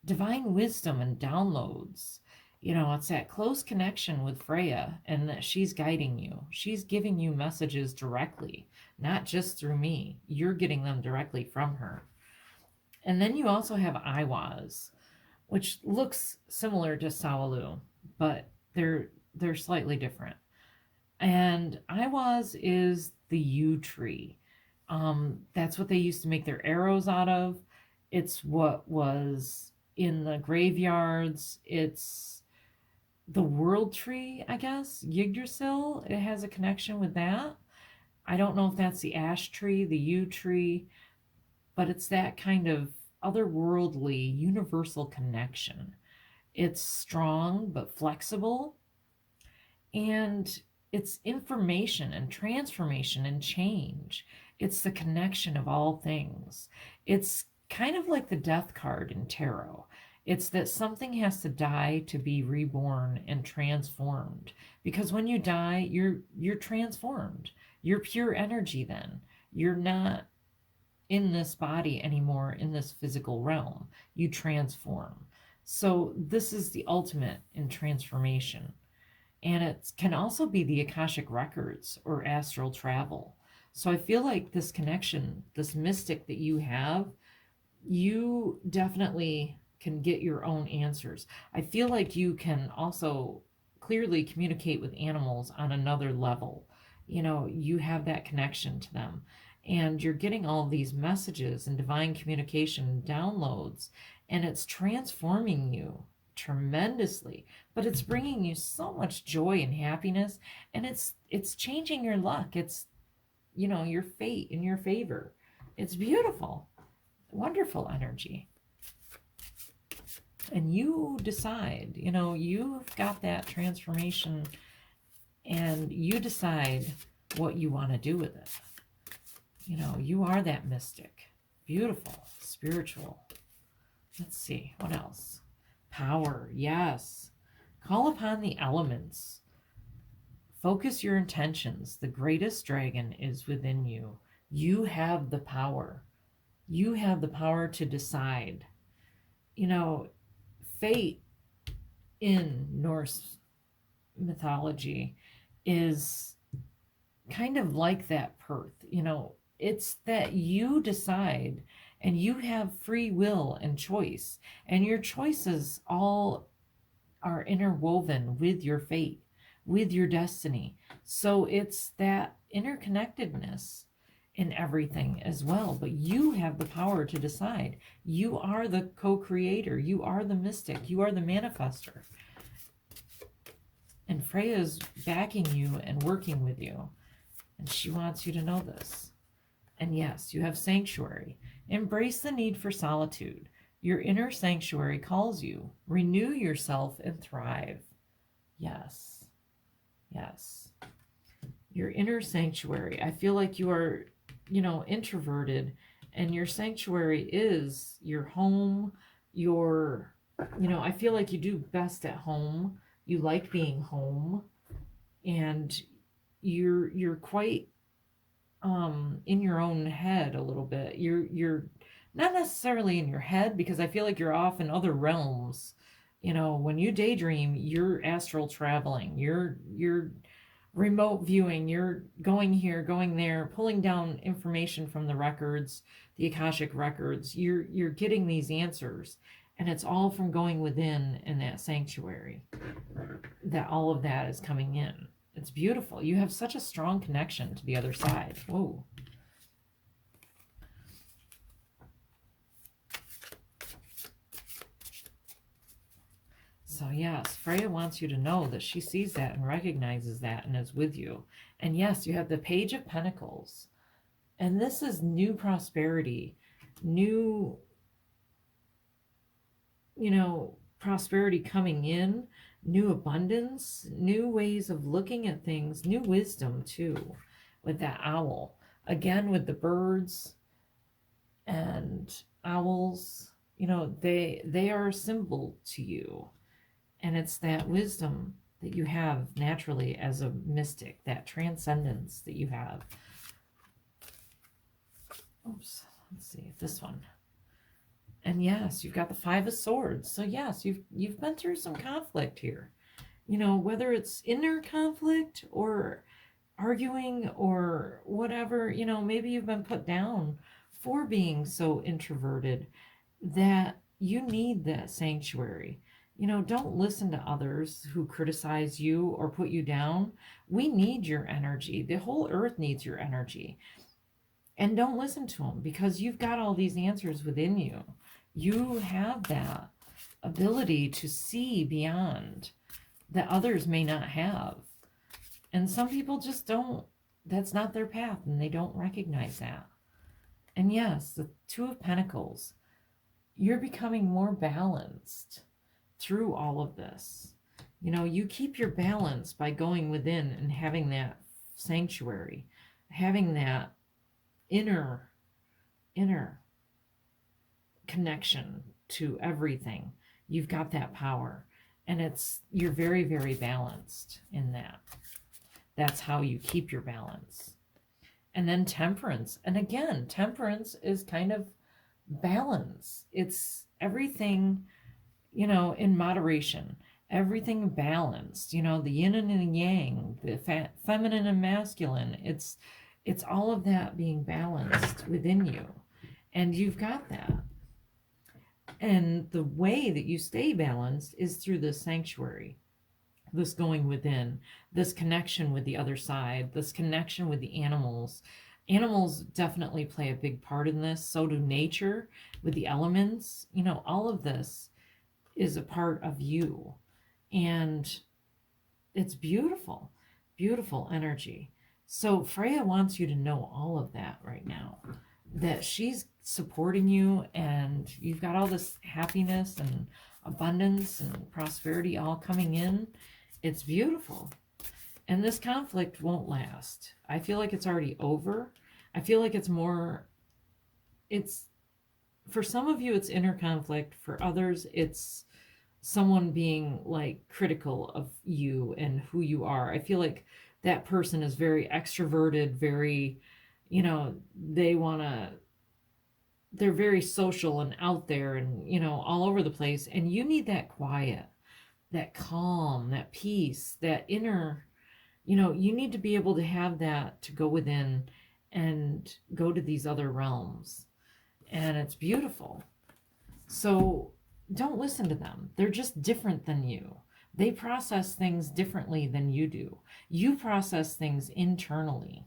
divine wisdom and downloads. It's that close connection with Freyja, and that she's guiding you. She's giving you messages directly, not just through me. You're getting them directly from her. And then you also have Iwaz, which looks similar to Sawalu, but they're slightly different. And Iwaz is the yew tree. That's what they used to make their arrows out of. It's what was in the graveyards. It's the world tree, I guess, Yggdrasil. It has a connection with that. I don't know if that's the ash tree, the yew tree, but it's that kind of otherworldly, universal connection. It's strong but flexible, and it's information and transformation and change. It's the connection of all things. It's kind of like the death card in tarot. It's that something has to die to be reborn and transformed. Because when you die, you're transformed. You're pure energy then. You're not in this body anymore, in this physical realm. You transform. So this is the ultimate in transformation. And it can also be the Akashic records or astral travel. So I feel like this connection, this mystic that you have, you definitely can get your own answers. I feel like you can also clearly communicate with animals on another level. You know, you have that connection to them. And you're getting all of these messages and divine communication downloads, and it's transforming you tremendously, but it's bringing you so much joy and happiness, and it's changing your luck. It's, you know, your fate in your favor. It's beautiful, wonderful energy. And you decide, you know, you've got that transformation, and you decide what you want to do with it. You know, you are that mystic, beautiful, spiritual. Let's see, what else? Power, yes. Call upon the elements. Focus your intentions. The greatest dragon is within you. You have the power. You have the power to decide. You know, fate in Norse mythology is kind of like that Perth. You know, it's that you decide, and you have free will and choice, and your choices all are interwoven with your fate, with your destiny. So it's that interconnectedness in everything as well. But you have the power to decide. You are the co-creator. You are the mystic. You are the manifester. And Freyja is backing you and working with you. And she wants you to know this. And yes, you have sanctuary. Embrace the need for solitude. Your inner sanctuary calls you. Renew yourself and thrive. Yes. Yes. Your inner sanctuary. I feel like you are, you know, introverted, and your sanctuary is your home, your, you know, I feel like you do best at home. You like being home, and you're quite in your own head a little bit. You're not necessarily in your head, because I feel like you're off in other realms. You know, when you daydream, you're astral traveling. You're remote viewing. You're going here, going there, pulling down information from the records, the Akashic records. You're getting these answers, and it's all from going within in that sanctuary. That all of that is coming in. It's beautiful. You have such a strong connection to the other side. Whoa. So yes, Freyja wants you to know that she sees that and recognizes that and is with you. And yes, you have the Page of Pentacles. And this is new prosperity, new, you know, prosperity coming in, new abundance, new ways of looking at things, new wisdom too, with that owl. Again, with the birds and owls, you know, they are a symbol to you. And it's that wisdom that you have naturally as a mystic, that transcendence that you have. Oops, let's see, this one. And yes, you've got the Five of Swords. So yes, you've been through some conflict here. You know, whether it's inner conflict or arguing or whatever, you know, maybe you've been put down for being so introverted that you need that sanctuary. You know, don't listen to others who criticize you or put you down. We need your energy. The whole earth needs your energy. And don't listen to them, because you've got all these answers within you. You have that ability to see beyond, that others may not have. And some people just don't, that's not their path, and they don't recognize that. And yes, the Two of Pentacles, you're becoming more balanced through all of this. You know, you keep your balance by going within and having that sanctuary, having that inner connection to everything. You've got that power, and you're very, very balanced in that. That's how you keep your balance. And then Temperance. And again, Temperance is kind of balance. It's everything, you know, in moderation, everything balanced, you know, the yin and the yang, the feminine and masculine. It's all of that being balanced within you. And you've got that. And the way that you stay balanced is through this sanctuary, this going within, this connection with the other side, this connection with the animals. Animals definitely play a big part in this. So do nature with the elements. You know, all of this is a part of you. And it's beautiful, beautiful energy. So Freyja wants you to know all of that right now, that she's supporting you, and you've got all this happiness and abundance and prosperity all coming in. It's beautiful. And this conflict won't last. I feel like it's already over. I feel like for some of you, it's inner conflict. For others, it's someone being like critical of you and who you are. I feel like that person is very extroverted, very, you know, they're very social and out there and, you know, all over the place. And you need that quiet, that calm, that peace, that inner, you know, you need to be able to have that to go within and go to these other realms. And it's beautiful. So don't listen to them. They're just different than you. They process things differently than you do. You process things internally.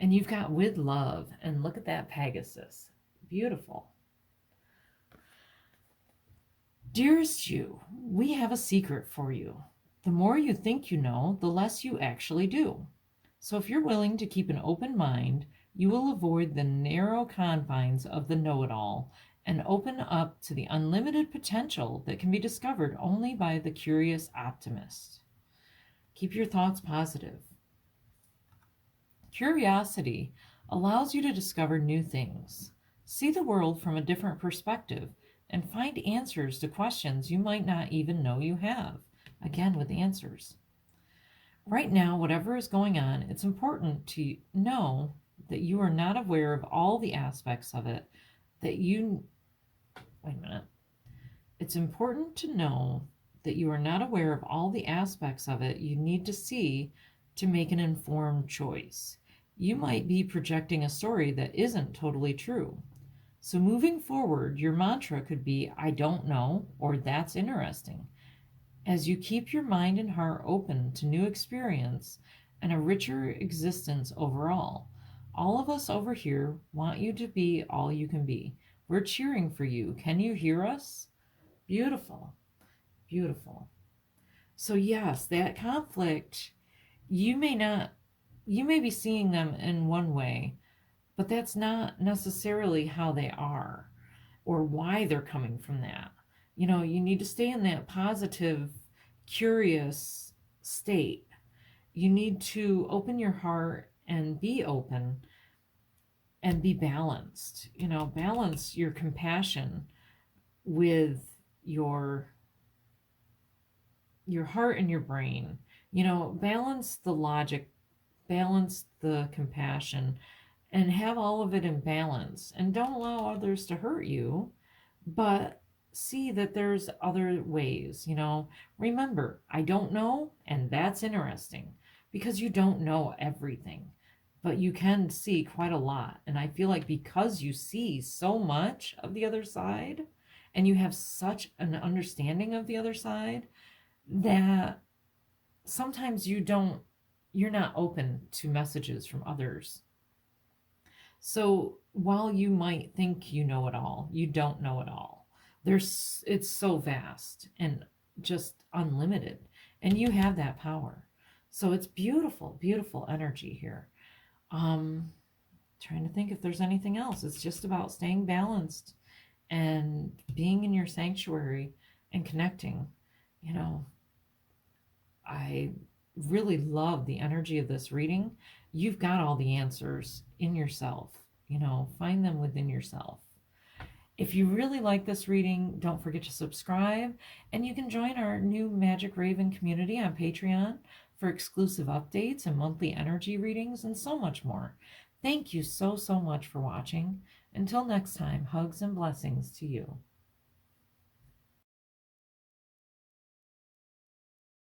And you've got with love. And look at that Pegasus. Beautiful. Dearest you, we have a secret for you. The more you think you know, the less you actually do. So if you're willing to keep an open mind, you will avoid the narrow confines of the know-it-all and open up to the unlimited potential that can be discovered only by the curious optimist. Keep your thoughts positive. Curiosity allows you to discover new things, see the world from a different perspective, and find answers to questions you might not even know you have. Again, with answers. Right now, whatever is going on, it's important to know that you are not aware of all the aspects of it, It's important to know that you are not aware of all the aspects of it you need to see to make an informed choice. You might be projecting a story that isn't totally true. So moving forward, your mantra could be, I don't know, or that's interesting. As you keep your mind and heart open to new experience and a richer existence overall. All of us over here want you to be all you can be. We're cheering for you. Can you hear us? Beautiful. Beautiful. So yes, that conflict, you may be seeing them in one way, but that's not necessarily how they are or why they're coming from that. You know, you need to stay in that positive, curious state. You need to open your heart and be open and be balanced. You know, balance your compassion with your heart and your brain. You know, balance the logic, balance the compassion, and have all of it in balance. And don't allow others to hurt you, but see that there's other ways. You know, remember, I don't know, and that's interesting, because you don't know everything, but you can see quite a lot. And I feel like because you see so much of the other side and you have such an understanding of the other side, that sometimes you're not open to messages from others. So while you might think you know it all, you don't know it all. It's so vast and just unlimited. and you have that power. So it's beautiful, beautiful energy here. Trying to think if there's anything else. It's just about staying balanced and being in your sanctuary and connecting. You know, I really love the energy of this reading. You've got all the answers in yourself. Find them within yourself. If you really like this reading, don't forget to subscribe, and you can join our new Magic Raven community on Patreon for exclusive updates and monthly energy readings and so much more. Thank you so, so much for watching. Until next time, hugs and blessings to you.